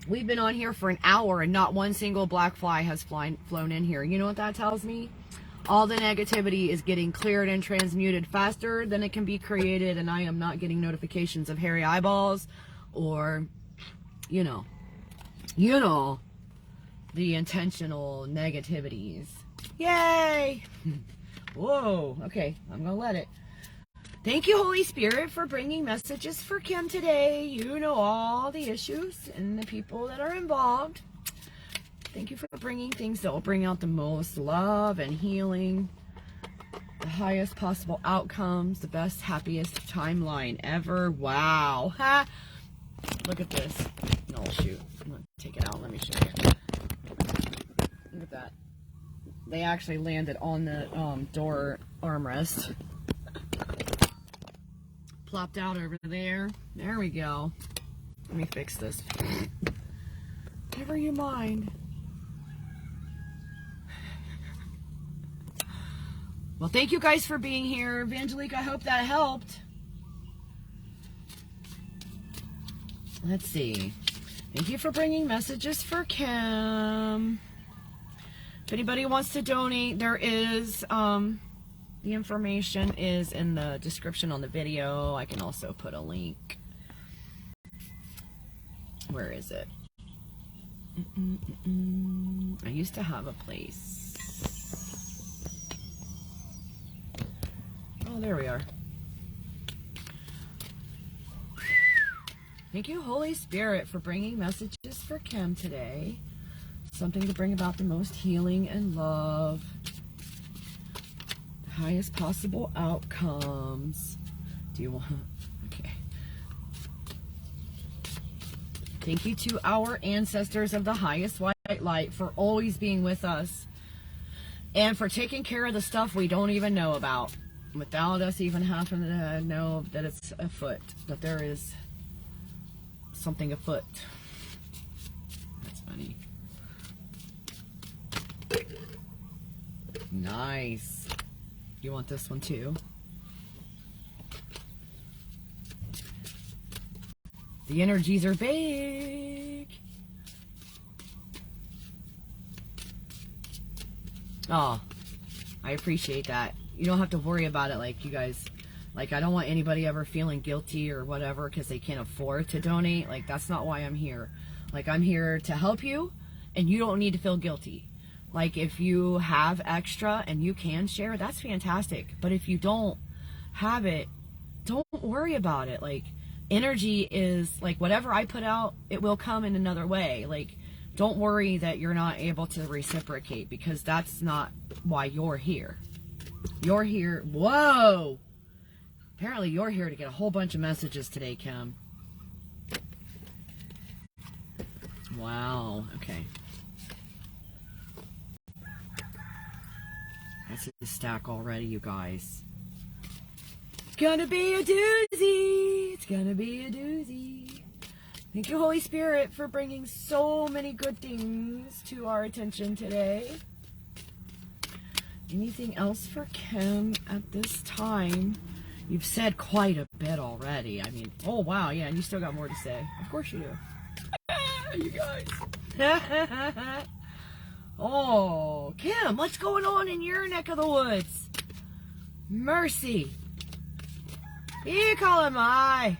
We've been on here for an hour and not one single black fly has flown in here. You know what that tells me? All the negativity is getting cleared and transmuted faster than it can be created, and I am not getting notifications of hairy eyeballs or, you know, the intentional negativities. Yay! Whoa, okay, I'm gonna let it. Thank you, Holy Spirit, for bringing messages for Kim today. You know all the issues and the people that are involved. Thank you for bringing things that will bring out the most love and healing, the highest possible outcomes, the best, happiest timeline ever. Wow. Ha! Look at this. No, shoot. I'm going to take it out. Let me show you. Look at that. They actually landed on the door armrest. Plopped out over there. There we go. Let me fix this. Never you mind. Well, thank you guys for being here. Vangelique, I hope that helped. Let's see. Thank you for bringing messages for Kim. If anybody wants to donate, there is, the information is in the description on the video. I can also put a link. Where is it? I used to have a place. Oh, there we are. Thank you, Holy Spirit, for bringing messages for Kim today. Something to bring about the most healing and love. The highest possible outcomes. Do you want... Okay. Thank you to our ancestors of the highest white light for always being with us. And for taking care of the stuff we don't even know about. Without us even having to know that it's afoot, that there is something afoot. That's funny. Nice. You want this one too? The energies are big. Oh, I appreciate that. You don't have to worry about it, like, you guys, like, I don't want anybody ever feeling guilty or whatever because they can't afford to donate. Like, that's not why I'm here. Like, I'm here to help you, and you don't need to feel guilty. Like, if you have extra and you can share, that's fantastic. But if you don't have it, don't worry about it. Like, energy is, like, whatever I put out, it will come in another way. Like, don't worry that you're not able to reciprocate, because that's not why you're here. You're here. Whoa! Apparently you're here to get a whole bunch of messages today, Kim. Wow. Okay. That's a stack already, you guys. It's gonna be a doozy. It's gonna be a doozy. Thank you, Holy Spirit, for bringing so many good things to our attention today. Anything else for Kim at this time? You've said quite a bit already. I mean, oh wow, yeah, and you still got more to say. Of course you do. You guys. Oh, Kim, what's going on in your neck of the woods? Mercy. Here, Calamai.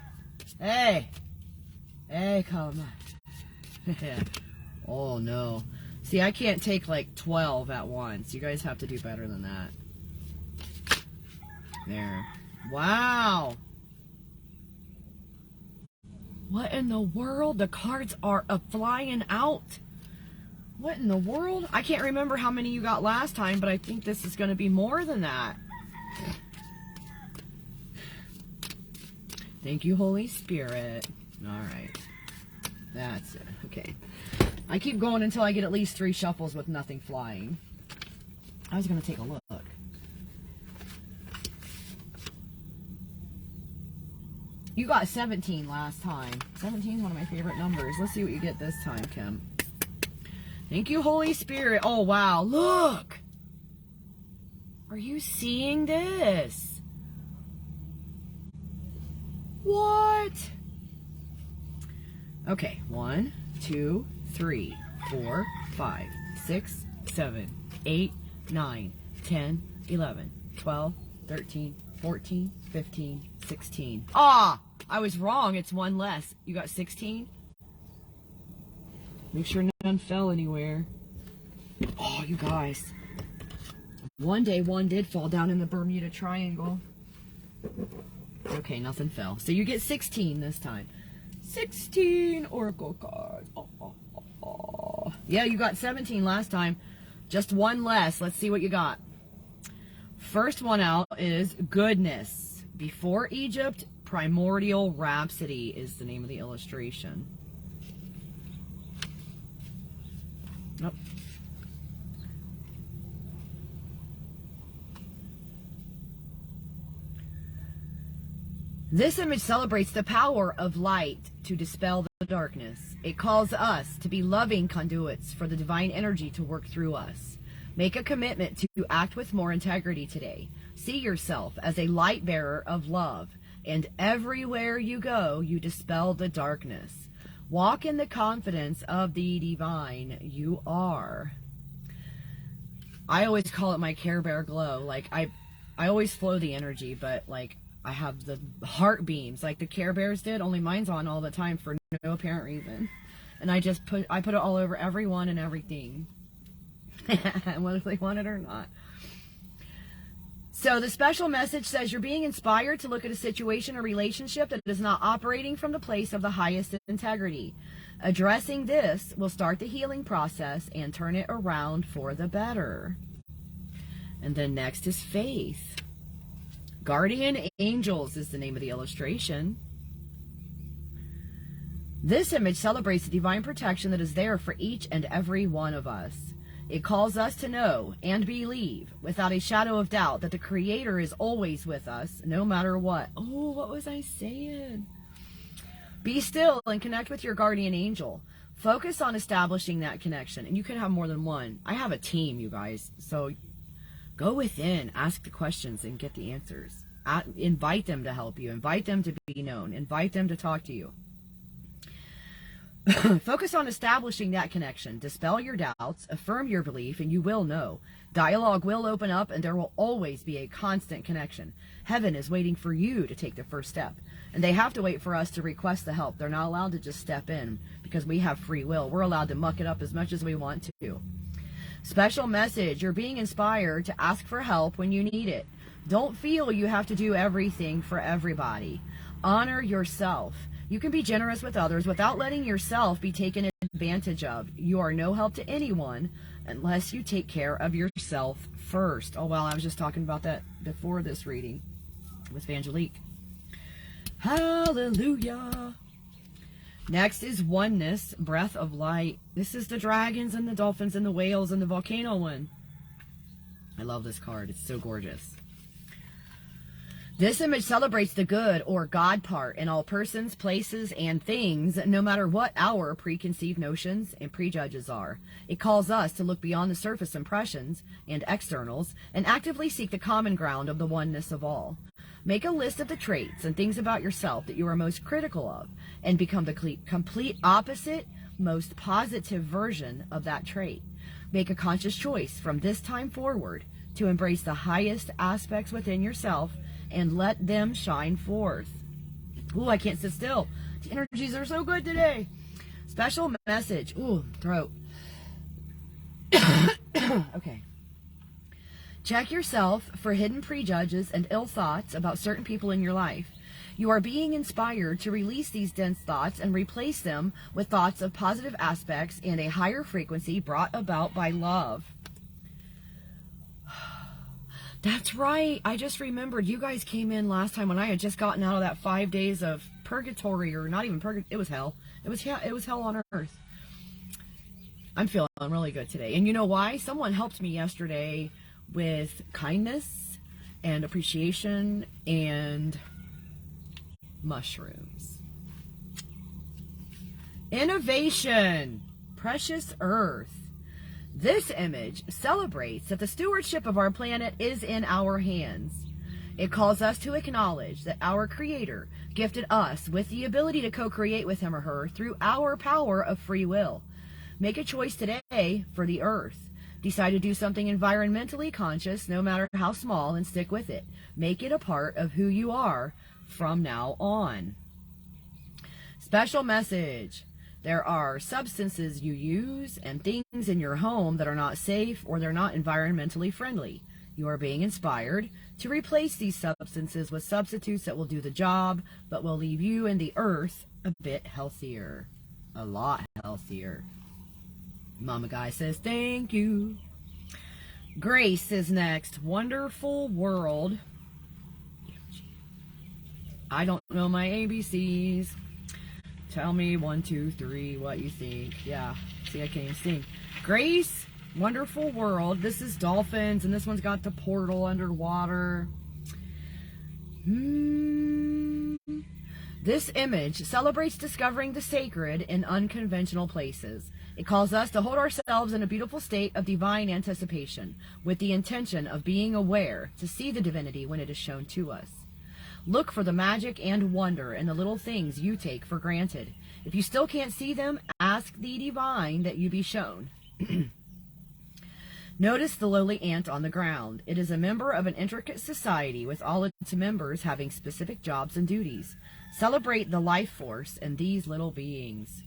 Hey. Hey, Calamai. Oh, no. See, I can't take like 12 at once. You guys have to do better than that. There. Wow. What in the world? The cards are flying out. What in the world? I can't remember how many you got last time, but I think this is going to be more than that. Thank you, Holy Spirit. All right. That's it. Okay. I keep going until I get at least 3 shuffles with nothing flying. I was going to take a look. You got 17 last time. 17 is one of my favorite numbers. Let's see what you get this time, Kim. Thank you, Holy Spirit. Oh, wow. Look. Are you seeing this? What? Okay. 1, 2, 3, 4, 5, 6, 7, 8, 9, 10, 11, 12, 13, 14, 15, 16. Ah! I was wrong. It's 1 less. You got 16? Make sure none fell anywhere. Oh, you guys. One day, one did fall down in the Bermuda Triangle. Okay, nothing fell. So you get 16 this time. 16 Oracle cards. Oh. Yeah, you got 17 last time. Just 1 less. Let's see what you got. First one out is Goodness. Before Egypt, Primordial Rhapsody is the name of the illustration. Nope. This image celebrates the power of light to dispel the darkness. It calls us to be loving conduits for the divine energy to work through us. Make a commitment to act with more integrity today. See yourself as a light bearer of love, and everywhere you go, you dispel the darkness. Walk in the confidence of the divine you are. I always call it my Care Bear glow. Like, I always flow the energy, but like, I have the heart beams like the Care Bears did, only mine's on all the time for no apparent reason. And I put it all over everyone and everything. Whether they want it or not. So the special message says you're being inspired to look at a situation or relationship that is not operating from the place of the highest integrity. Addressing this will start the healing process and turn it around for the better. And then next is Faith. Guardian Angels is the name of the illustration. This image celebrates the divine protection that is there for each and every one of us. It calls us to know and believe without a shadow of doubt that the Creator is always with us, no matter what. Oh, what was I saying? Be still and connect with your guardian angel. Focus on establishing that connection. And you can have more than one. I have a team, you guys. So go within, ask the questions, and get the answers. Invite them to help you. Invite them to be known. Invite them to talk to you. Focus on establishing that connection. Dispel your doubts, affirm your belief, and you will know. Dialogue will open up, and there will always be a constant connection. Heaven is waiting for you to take the first step, and they have to wait for us to request the help. They're not allowed to just step in because we have free will. We're allowed to muck it up as much as we want to. Special message. You're being inspired to ask for help when you need it. Don't feel you have to do everything for everybody. Honor yourself. You can be generous with others without letting yourself be taken advantage of. You are no help to anyone unless you take care of yourself first. Oh, well, I was just talking about that before this reading with Vangelique. Hallelujah. Next is Oneness, Breath of Light. This is the dragons and the dolphins and the whales and the volcano one. I love this card. It's so gorgeous. This image celebrates the good or God part in all persons, places, and things, no matter what our preconceived notions and prejudges are. It calls us to look beyond the surface impressions and externals and actively seek the common ground of the oneness of all. Make a list of the traits and things about yourself that you are most critical of and become the complete opposite, most positive version of that trait. Make a conscious choice from this time forward to embrace the highest aspects within yourself and let them shine forth. Ooh, I can't sit still. The energies are so good today. Special message. Ooh, throat. Okay. Check yourself for hidden prejudges and ill thoughts about certain people in your life. You are being inspired to release these dense thoughts and replace them with thoughts of positive aspects and a higher frequency brought about by love. That's right. I just remembered you guys came in last time when I had just gotten out of that 5 days of purgatory, or not even purgatory. It was hell. It was hell on earth. I'm feeling really good today. And you know why? Someone helped me yesterday with kindness and appreciation and mushrooms. Innovation. Precious earth. This image celebrates that the stewardship of our planet is in our hands. It calls us to acknowledge that our Creator gifted us with the ability to co-create with him or her through our power of free will. Make a choice today for the earth. Decide to do something environmentally conscious, no matter how small, and stick with it. Make it a part of who you are from now on. Special message. There are substances you use and things in your home that are not safe or they're not environmentally friendly. You are being inspired to replace these substances with substitutes that will do the job, but will leave you and the earth a bit healthier. A lot healthier. Mama Guy says, thank you. Grace is next. Wonderful world. I don't know my ABCs. Tell me 1, 2, 3 what you think. Yeah. See, I can't even sing. Grace, wonderful world. This is dolphins, and this one's got the portal underwater. This image celebrates discovering the sacred in unconventional places. It calls us to hold ourselves in a beautiful state of divine anticipation, with the intention of being aware to see the divinity when it is shown to us. Look for the magic and wonder in the little things you take for granted. If you still can't see them, ask the divine that you be shown. Notice the lowly ant on the ground. It is a member of an intricate society with all its members having specific jobs and duties. Celebrate the life force in these little beings.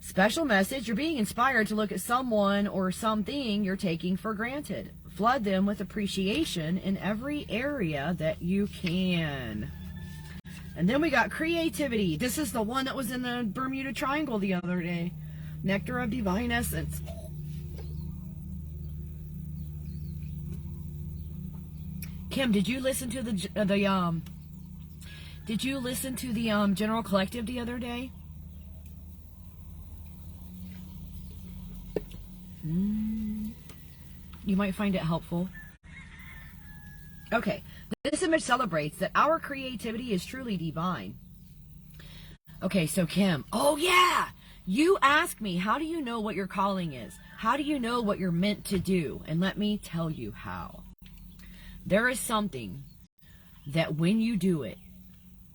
Special message. You're being inspired to look at someone or something you're taking for granted. Flood them with appreciation in every area that you can. And then we got creativity. This is the one that was in the Bermuda Triangle the other day. Nectar of Divine Essence. Kim, did you listen to the General Collective the other day? You might find it helpful. Okay, this image celebrates that our creativity is truly divine. Okay, so Kim, oh yeah, you asked me, how do you know what your calling is? How do you know what you're meant to do? And let me tell you how. There is something that when you do it,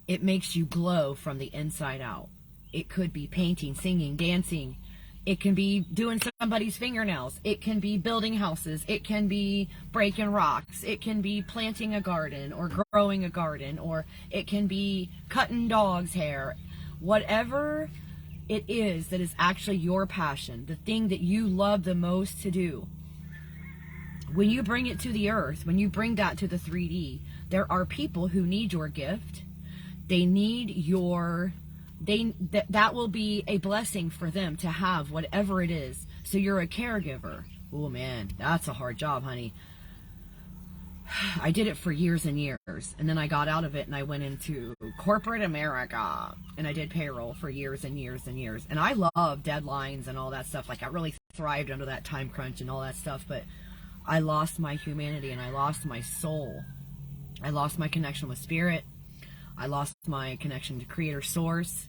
it makes you glow from the inside out. It could be painting, singing, dancing. It can be doing somebody's fingernails. It can be building houses. It can be breaking rocks. It can be planting a garden or growing a garden, or it can be cutting dogs' hair. Whatever it is that is actually your passion, the thing that you love the most to do, when you bring it to the earth, when you bring that to the 3D, there are people who need your gift. They need your... that will be a blessing for them to have whatever it is. So you're a caregiver. Oh man, that's a hard job, honey. I did it for years and years, and then I got out of it and I went into corporate America, and I did payroll for years and years and years. And I love deadlines and all that stuff. Like, I really thrived under that time crunch and all that stuff, but I lost my humanity and I lost my soul. I lost my connection with spirit. I lost my connection to creator source.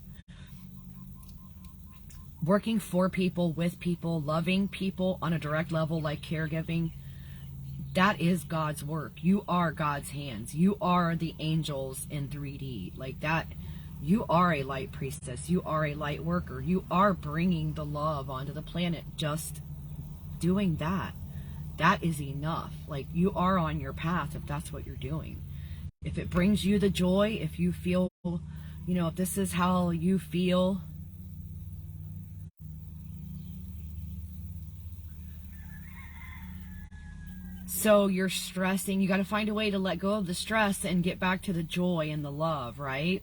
Working for people, with people, loving people on a direct level like caregiving, that is God's work. You are God's hands. You are the angels in 3D. Like that, you are a light priestess. You are a light worker. You are bringing the love onto the planet. Just doing that. That is enough. Like, you are on your path if that's what you're doing. If it brings you the joy, if you feel, if this is how you feel, so you're stressing, you got to find a way to let go of the stress and get back to the joy and the love, right?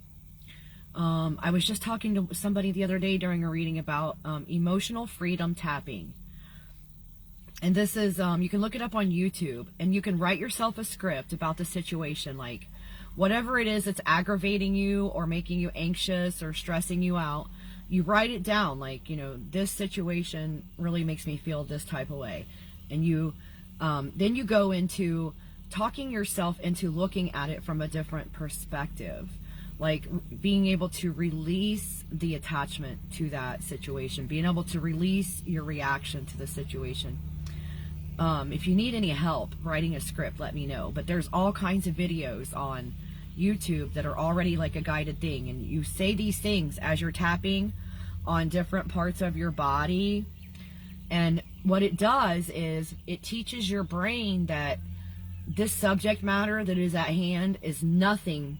I was just talking to somebody the other day during a reading about emotional freedom tapping. And this is, you can look it up on YouTube, and you can write yourself a script about the situation, like whatever it is that's aggravating you or making you anxious or stressing you out. You write it down, like, this situation really makes me feel this type of way. And you, then you go into talking yourself into looking at it from a different perspective, like being able to release the attachment to that situation, being able to release your reaction to the situation. If you need any help writing a script, let me know. But there's all kinds of videos on YouTube that are already like a guided thing. And you say these things as you're tapping on different parts of your body. And what it does is it teaches your brain that this subject matter that is at hand is nothing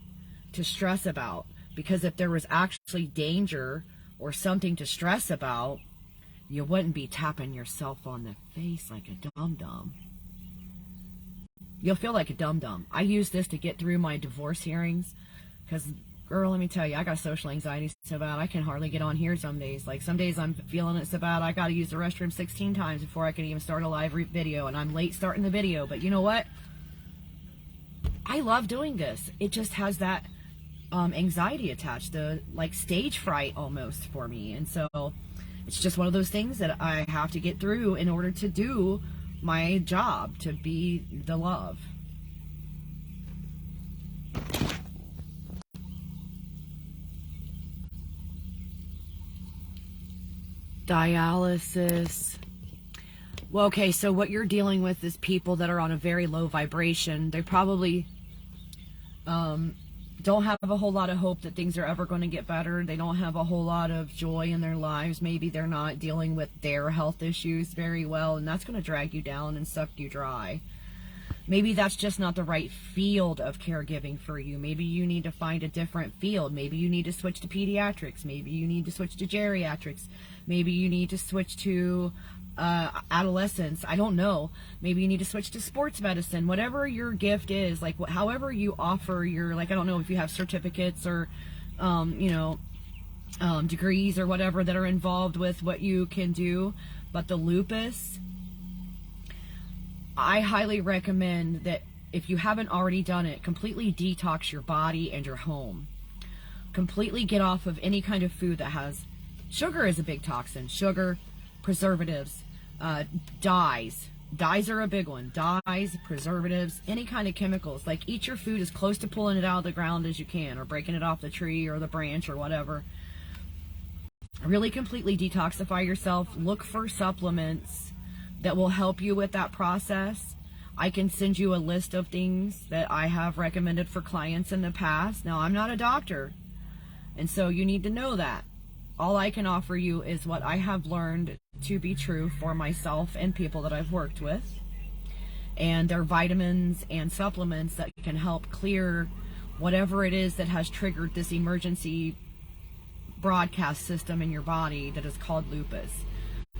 to stress about. Because if there was actually danger or something to stress about, you wouldn't be tapping yourself on the face like a dum-dum. You'll feel like a dum-dum. I use this to get through my divorce hearings because, girl, let me tell you, I got social anxiety so bad I can hardly get on here some days. Like, some days I'm feeling it so bad I got to use the restroom 16 times before I can even start a live video, and I'm late starting the video. But you know what? I love doing this. It just has that anxiety attached to, like, stage fright almost for me. And so it's just one of those things that I have to get through in order to do my job, to be the love. Dialysis. Well, okay, so what you're dealing with is people that are on a very low vibration. They probably don't have a whole lot of hope that things are ever going to get better. They don't have a whole lot of joy in their lives. Maybe they're not dealing with their health issues very well, and that's going to drag you down and suck you dry. Maybe that's just not the right field of caregiving for you. Maybe you need to find a different field. Maybe you need to switch to pediatrics. Maybe you need to switch to geriatrics. Maybe you need to switch to adolescence. I don't know. Maybe you need to switch to sports medicine. Whatever your gift is, like however you offer your, like, I don't know if you have certificates or degrees or whatever that are involved with what you can do. But the lupus, I highly recommend that if you haven't already done it, completely detox your body and your home. Completely get off of any kind of food that has sugar. Is a big toxin. Sugar, preservatives, dyes. Dyes are a big one. Dyes, preservatives, any kind of chemicals. Like, eat your food as close to pulling it out of the ground as you can, or breaking it off the tree or the branch or whatever. Really completely detoxify yourself. Look for supplements that will help you with that process. I can send you a list of things that I have recommended for clients in the past. Now, I'm not a doctor, and so you need to know that. All I can offer you is what I have learned to be true for myself and people that I've worked with. And they're vitamins and supplements that can help clear whatever it is that has triggered this emergency broadcast system in your body that is called lupus.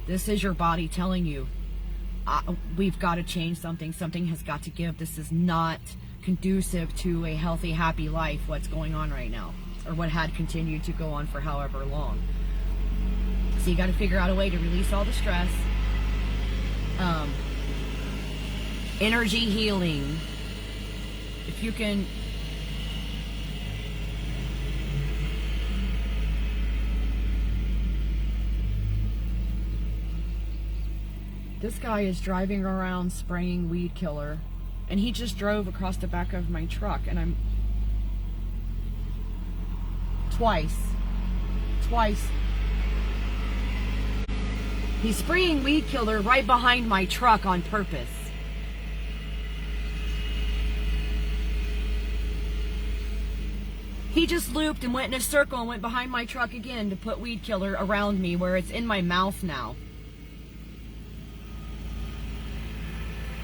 This is your body telling you, we've got to change something. Something has got to give. This is not conducive to a healthy, happy life, what's going on right now, or what had continued to go on for however long. So you got to figure out a way to release all the stress. Energy healing. If you can... This guy is driving around spraying weed killer And he just drove across the back of my truck, and I'm twice. He's spraying weed killer right behind my truck on purpose. He just looped and went in a circle and went behind my truck again to put weed killer around me where it's in my mouth now.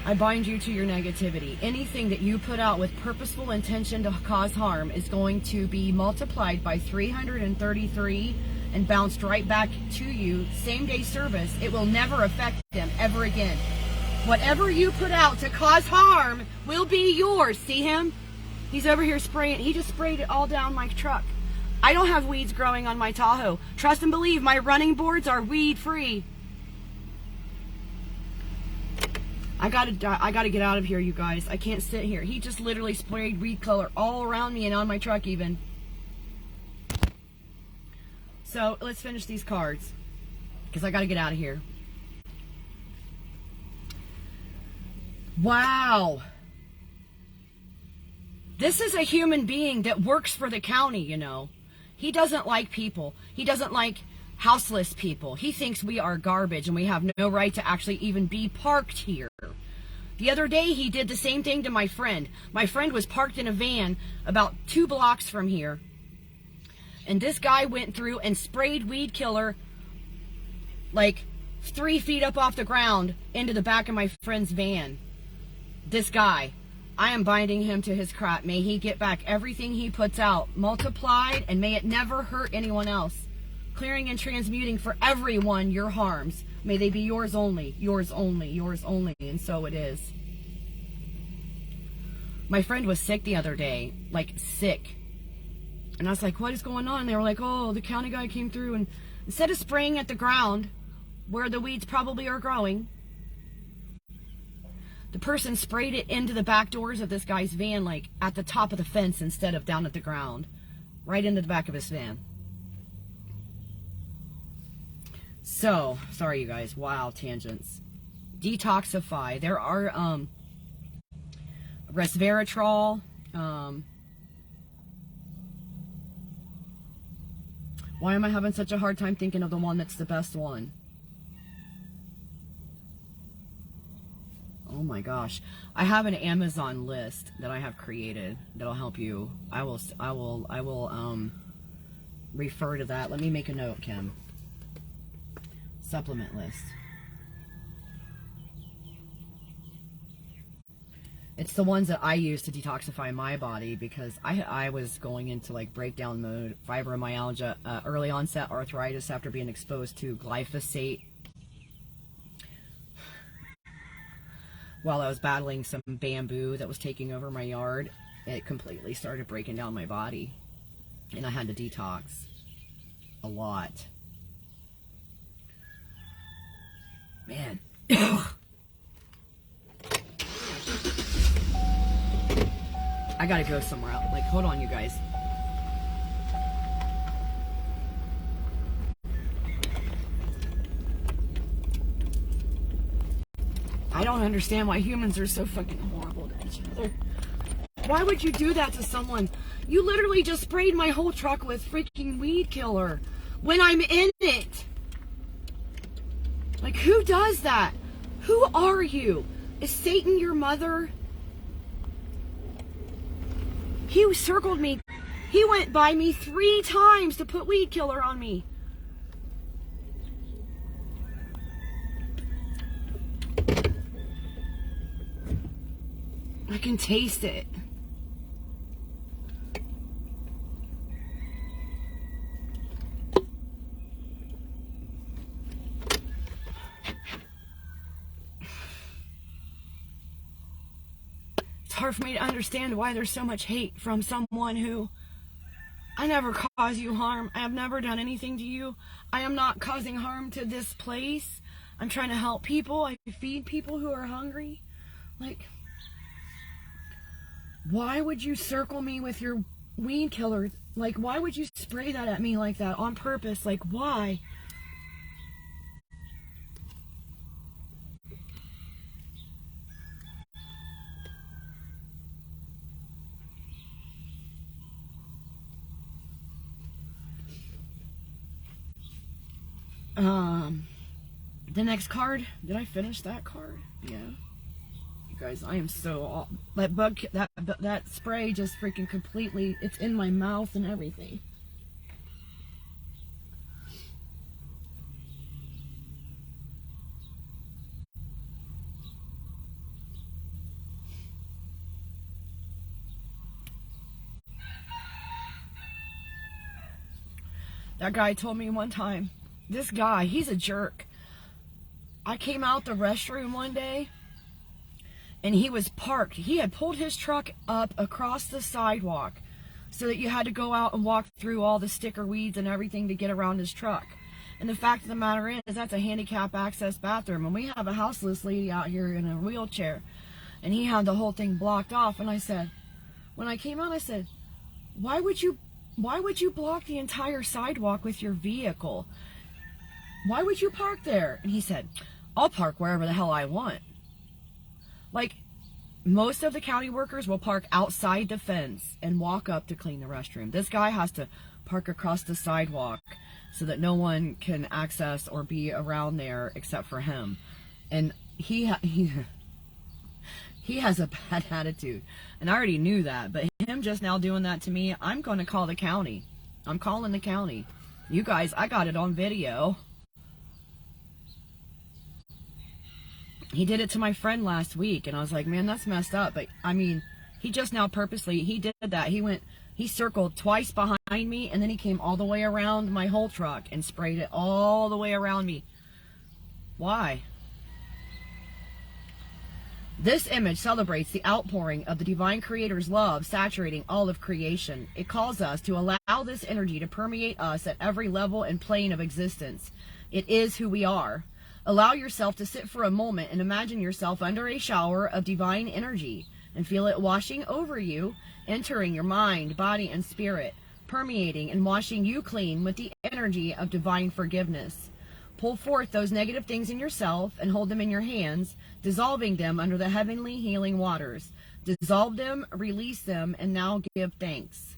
I bind you to your negativity. Anything that you put out with purposeful intention to cause harm is going to be multiplied by 333 and bounced right back to you. Same day service. It will never affect them ever again. Whatever you put out to cause harm will be yours. See him? He's over here spraying. He just sprayed it all down my truck. I don't have weeds growing on my Tahoe. Trust and believe, my running boards are weed free. I gotta get out of here, you guys. I can't sit here. He just literally sprayed weed color all around me and on my truck even. So let's finish these cards, because I gotta get out of here. Wow. This is a human being that works for the county, you know. He doesn't like people. He doesn't like houseless people. He thinks we are garbage and we have no right to actually even be parked here. The other day he did the same thing to my friend. My friend was parked in a van about 2 blocks from here. And this guy went through and sprayed weed killer like 3 feet up off the ground into the back of my friend's van. This guy, I am binding him to his crap. May he get back everything he puts out, multiplied, and may it never hurt anyone else. Clearing and transmuting for everyone your harms. May they be yours only, yours only, yours only, and so it is. My friend was sick the other day, like sick. And I was like, what is going on? And they were like, oh, the county guy came through, and instead of spraying at the ground, where the weeds probably are growing, the person sprayed it into the back doors of this guy's van, like at the top of the fence instead of down at the ground, right into the back of his van. So, sorry you guys, wow, tangents. Detoxify. There are resveratrol, why am I having such a hard time thinking of the one that's the best one? Oh my gosh. I have an Amazon list that I have created that'll help you. I will refer to that. Let me make a note, Kim. Supplement list. It's the ones that I use to detoxify my body, because I was going into like breakdown mode, fibromyalgia, early onset arthritis after being exposed to glyphosate while I was battling some bamboo that was taking over my yard. It completely started breaking down my body, and I had to detox a lot. Man. I gotta go somewhere else. Like, hold on, you guys. I don't understand why humans are so fucking horrible to each other. Why would you do that to someone? You literally just sprayed my whole truck with freaking weed killer when I'm in it. Like, who does that? Who are you? Is Satan your mother? He circled me. He went by me 3 times to put weed killer on me. I can taste it. It's hard for me to understand why there's so much hate from someone who... I never cause you harm. I have never done anything to you. I am not causing harm to this place. I'm trying to help people. I feed people who are hungry. Like, why would you circle me with your weed killer? Like, why would you spray that at me like that on purpose? Like, why? The next card, did I finish that card? Yeah. You guys, I am so, that spray just freaking completely, it's in my mouth and everything. That guy told me one time, this guy, he's a jerk. I came out the restroom one day and he was parked. He had pulled his truck up across the sidewalk so that you had to go out and walk through all the sticker weeds and everything to get around his truck. And the fact of the matter is that's a handicap access bathroom. And we have a houseless lady out here in a wheelchair. And he had the whole thing blocked off. And I said, when I came out, I said, why would you block the entire sidewalk with your vehicle? Why would you park there? And he said, I'll park wherever the hell I want. Like, most of the county workers will park outside the fence and walk up to clean the restroom. This guy has to park across the sidewalk so that no one can access or be around there except for him. And he has a bad attitude. And I already knew that. But him just now doing that to me, I'm going to call the county. I'm calling the county. You guys, I got it on video. He did it to my friend last week, and I was like, man, that's messed up. But, I mean, he just now purposely, he did that. He circled twice behind me, and then he came all the way around my whole truck and sprayed it all the way around me. Why? This image celebrates the outpouring of the divine creator's love saturating all of creation. It calls us to allow this energy to permeate us at every level and plane of existence. It is who we are. Allow yourself to sit for a moment and imagine yourself under a shower of divine energy and feel it washing over you, entering your mind, body, and spirit, permeating and washing you clean with the energy of divine forgiveness. Pull forth those negative things in yourself and hold them in your hands, dissolving them under the heavenly healing waters. Dissolve them, release them, and now give thanks.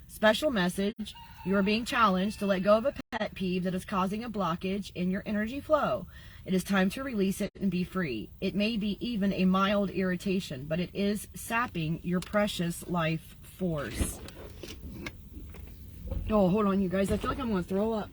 Special message: you are being challenged to let go of a pet peeve that is causing a blockage in your energy flow. It is time to release it and be free. It may be even a mild irritation, but it is sapping your precious life force. Oh, hold on, you guys. I feel like I'm going to throw up.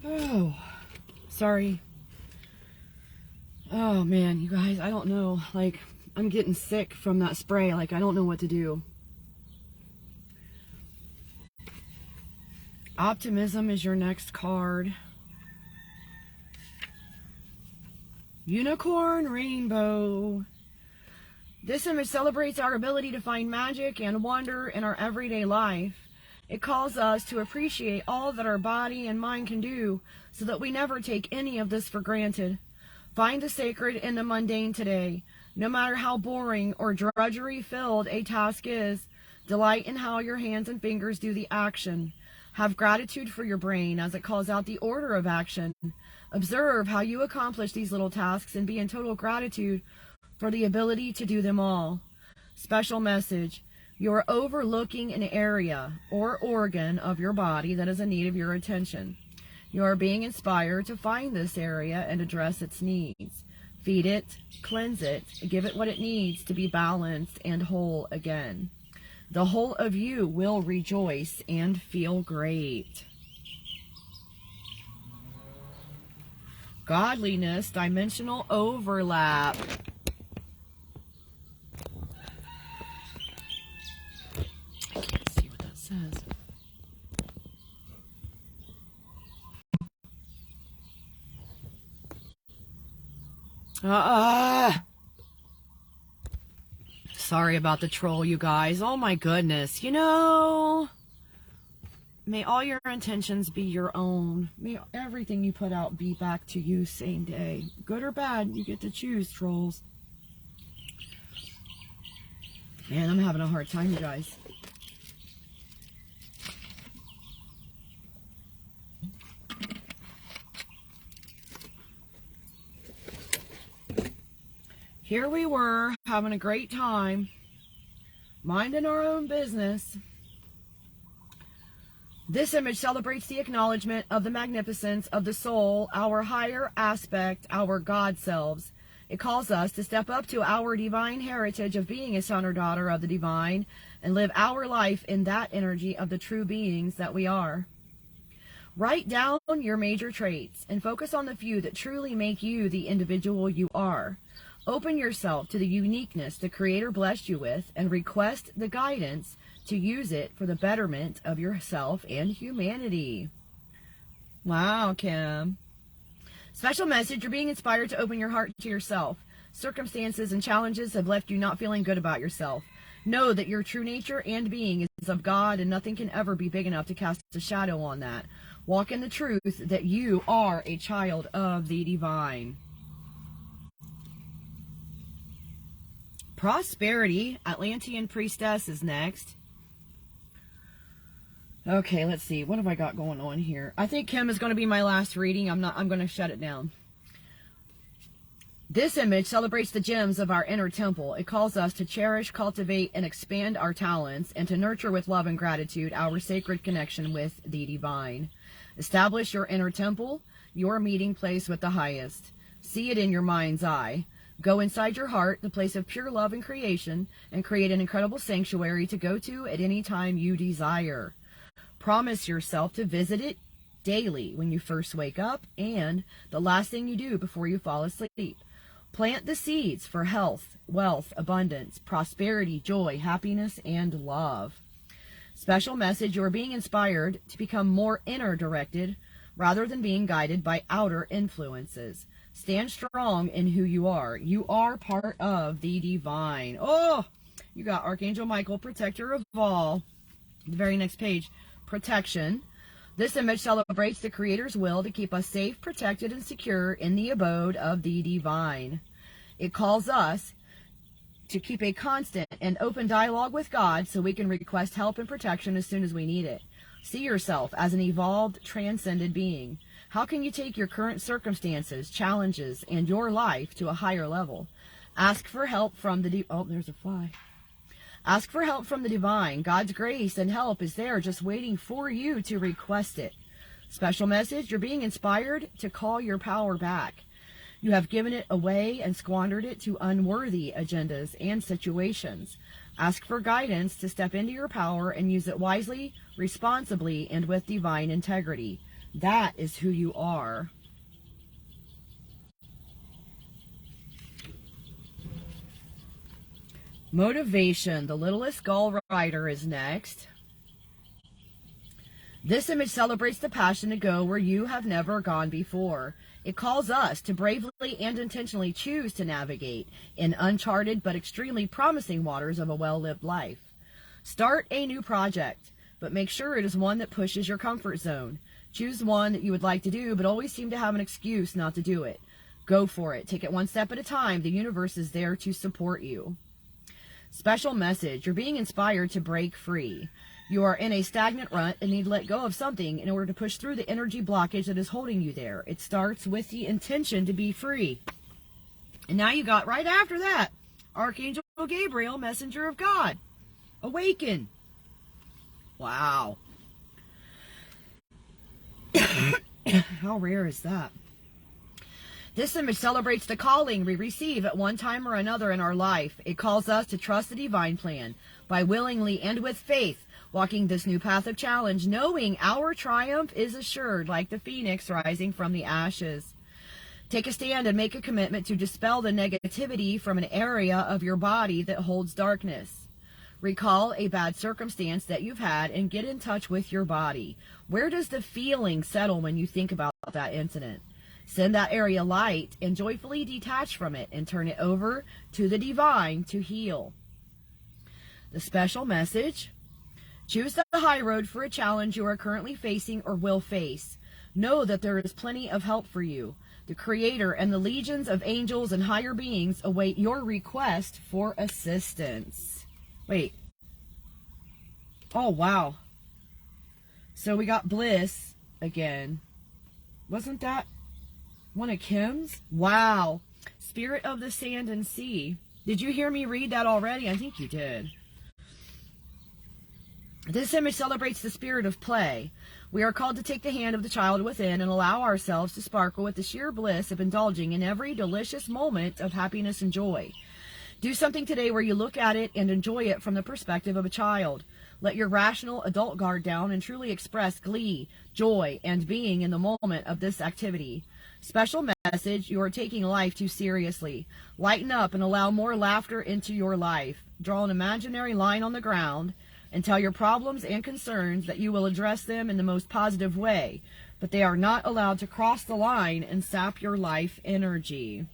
Oh, sorry. Oh man, you guys, I don't know. Like, I'm getting sick from that spray. Like, I don't know what to do. Optimism is your next card. Unicorn Rainbow. This image celebrates our ability to find magic and wonder in our everyday life. It calls us to appreciate all that our body and mind can do so that we never take any of this for granted. Find the sacred in the mundane today. No matter how boring or drudgery-filled a task is, delight in how your hands and fingers do the action. Have gratitude for your brain as it calls out the order of action. Observe how you accomplish these little tasks and be in total gratitude for the ability to do them all. Special message: you're overlooking an area or organ of your body that is in need of your attention. You are being inspired to find this area and address its needs. Feed it, cleanse it, give it what it needs to be balanced and whole again. The whole of you will rejoice and feel great. Godliness, dimensional overlap. I can't see what that says. Sorry about the troll, you guys. Oh my goodness. You know, may all your intentions be your own. May everything you put out be back to you same day. Good or bad, you get to choose, trolls. Man, I'm having a hard time, you guys. Here we were, having a great time, minding our own business. This image celebrates the acknowledgement of the magnificence of the soul, our higher aspect, our God selves. It calls us to step up to our divine heritage of being a son or daughter of the divine and live our life in that energy of the true beings that we are. Write down your major traits and focus on the few that truly make you the individual you are. Open yourself to the uniqueness the Creator blessed you with and request the guidance to use it for the betterment of yourself and humanity. Wow, Kim. Special message, you're being inspired to open your heart to yourself. Circumstances and challenges have left you not feeling good about yourself. Know that your true nature and being is of God, and nothing can ever be big enough to cast a shadow on that. Walk in the truth that you are a child of the divine. Prosperity, Atlantean Priestess is next. Okay, let's see. What have I got going on here? I think Kim is going to be my last reading. I'm going to shut it down. This image celebrates the gems of our inner temple. It calls us to cherish, cultivate, and expand our talents, and to nurture with love and gratitude our sacred connection with the divine. Establish your inner temple, your meeting place with the highest. See it in your mind's eye. Go inside your heart, the place of pure love and creation, and create an incredible sanctuary to go to at any time you desire. Promise yourself to visit it daily when you first wake up and the last thing you do before you fall asleep. Plant the seeds for health, wealth, abundance, prosperity, joy, happiness, and love. Special message, you are being inspired to become more inner directed rather than being guided by outer influences. Stand strong in who you are. You are part of the divine. Oh, you got Archangel Michael, protector of all. The very next page, protection. This image celebrates the Creator's will to keep us safe, protected, and secure in the abode of the divine. It calls us to keep a constant and open dialogue with God so we can request help and protection as soon as we need it. See yourself as an evolved, transcended being. How can you take your current circumstances, challenges, and your life to a higher level? Ask for help from the there's a fly. Ask for help from the divine. God's grace and help is there just waiting for you to request it. Special message, you're being inspired to call your power back. You have given it away and squandered it to unworthy agendas and situations. Ask for guidance to step into your power and use it wisely, responsibly, and with divine integrity. That is who you are. Motivation. The littlest gull rider is next. This image celebrates the passion to go where you have never gone before. It calls us to bravely and intentionally choose to navigate in uncharted but extremely promising waters of a well-lived life. Start a new project, but make sure it is one that pushes your comfort zone. Choose one that you would like to do, but always seem to have an excuse not to do it. Go for it. Take it one step at a time. The universe is there to support you. Special message. You're being inspired to break free. You are in a stagnant rut and need to let go of something in order to push through the energy blockage that is holding you there. It starts with the intention to be free. And now you got right after that, Archangel Gabriel, messenger of God. Awaken. Wow. How rare is that? This image celebrates the calling we receive at one time or another in our life. It calls us to trust the divine plan by willingly and with faith walking this new path of challenge, knowing our triumph is assured like the phoenix rising from the ashes. Take a stand and make a commitment to dispel the negativity from an area of your body that holds darkness. Recall a bad circumstance that you've had and get in touch with your body. Where does the feeling settle when you think about that incident? Send that area light and joyfully detach from it and turn it over to the divine to heal. The special message: choose the high road for a challenge you are currently facing or will face. Know that there is plenty of help for you. The Creator and the legions of angels and higher beings await your request for assistance. Wait. Oh, wow. So we got Bliss again. Wasn't that one of Kim's? Wow. Spirit of the sand and sea. Did you hear me read that already? I think you did. This image celebrates the spirit of play. We are called to take the hand of the child within and allow ourselves to sparkle with the sheer bliss of indulging in every delicious moment of happiness and joy. Do something today where you look at it and enjoy it from the perspective of a child. Let your rational adult guard down and truly express glee, joy, and being in the moment of this activity. Special message: you are taking life too seriously. Lighten up and allow more laughter into your life. Draw an imaginary line on the ground and tell your problems and concerns that you will address them in the most positive way, but they are not allowed to cross the line and sap your life energy.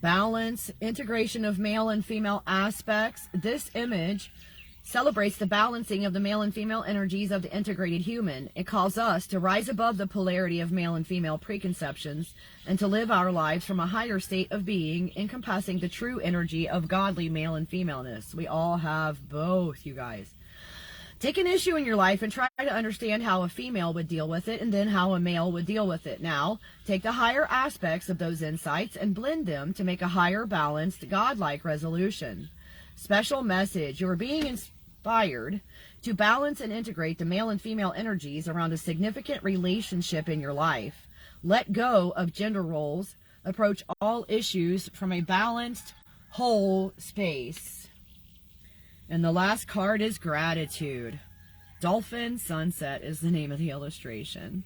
Balance, integration of male and female aspects. This image celebrates the balancing of the male and female energies of the integrated human. It calls us to rise above the polarity of male and female preconceptions and to live our lives from a higher state of being, encompassing the true energy of godly male and femaleness. We all have both, you guys. Take an issue in your life and try to understand how a female would deal with it and then how a male would deal with it. Now, take the higher aspects of those insights and blend them to make a higher, balanced, godlike resolution. Special message: you are being inspired to balance and integrate the male and female energies around a significant relationship in your life. Let go of gender roles. Approach all issues from a balanced, whole space. And the last card is gratitude. Dolphin Sunset is the name of the illustration.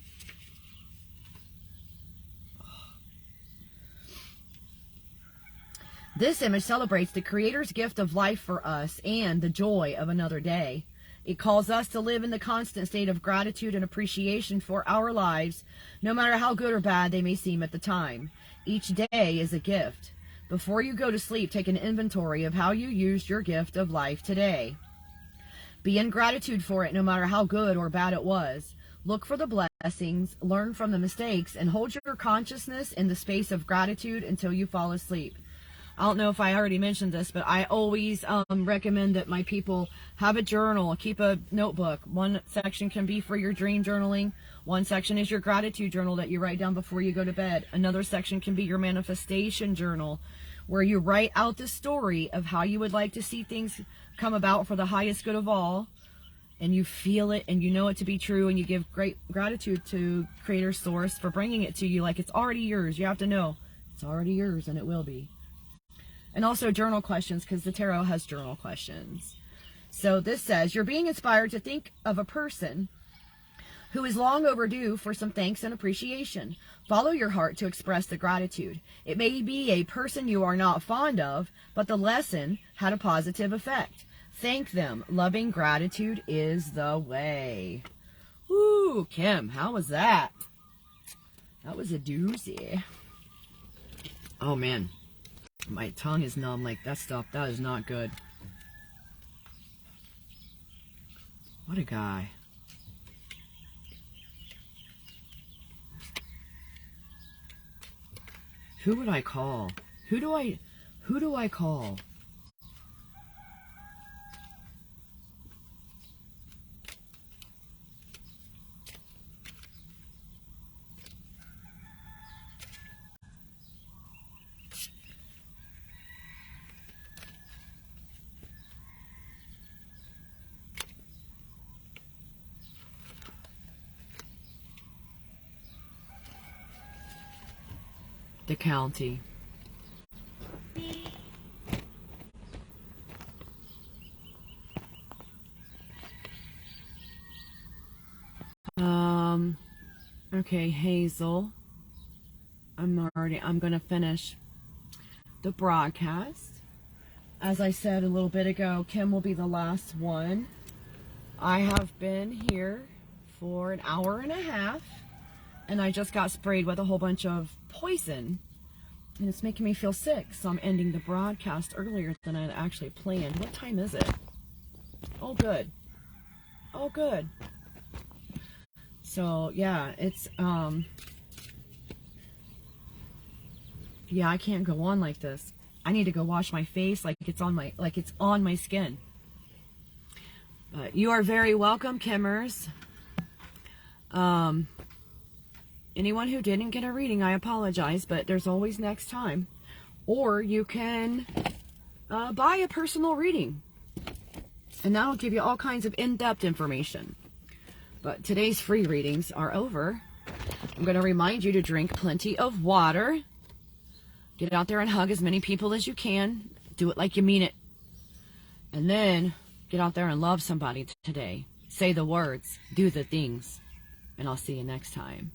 This image celebrates the Creator's gift of life for us and the joy of another day. It calls us to live in the constant state of gratitude and appreciation for our lives, no matter how good or bad they may seem at the time. Each day is a gift. Before you go to sleep, take an inventory of how you used your gift of life today. Be in gratitude for it, no matter how good or bad it was. Look for the blessings, learn from the mistakes, and hold your consciousness in the space of gratitude until you fall asleep. I don't know if I already mentioned this, but I always recommend that my people have a journal, keep a notebook. One section can be for your dream journaling. One section is your gratitude journal that you write down before you go to bed. Another section can be your manifestation journal, where you write out the story of how you would like to see things come about for the highest good of all, and you feel it and you know it to be true, and you give great gratitude to Creator Source for bringing it to you like it's already yours. You have to know it's already yours, and it will be. And also journal questions, because the tarot has journal questions. So this says, you're being inspired to think of a person who is long overdue for some thanks and appreciation. Follow your heart to express the gratitude. It may be a person you are not fond of, but the lesson had a positive effect. Thank them. Loving gratitude is the way. Woo, Kim, how was that? That was a doozy. Oh, man. My tongue is numb like that stuff. That is not good. What a guy. Who would I call? Who do I call? The county. Okay, Hazel. I'm going to finish the broadcast. As I said a little bit ago, Kim will be the last one. I have been here for an hour and a half, and I just got sprayed with a whole bunch of poison, and it's making me feel sick, so I'm ending the broadcast earlier than I had actually planned. What time is it? Oh, good. Oh, good. So, yeah, it's, yeah, I can't go on like this. I need to go wash my face like it's on my skin. You are very welcome, Kimmers. Anyone who didn't get a reading, I apologize, but there's always next time. Or you can buy a personal reading, and that'll give you all kinds of in-depth information. But today's free readings are over. I'm going to remind you to drink plenty of water. Get out there and hug as many people as you can. Do it like you mean it. And then get out there and love somebody today. Say the words, do the things, and I'll see you next time.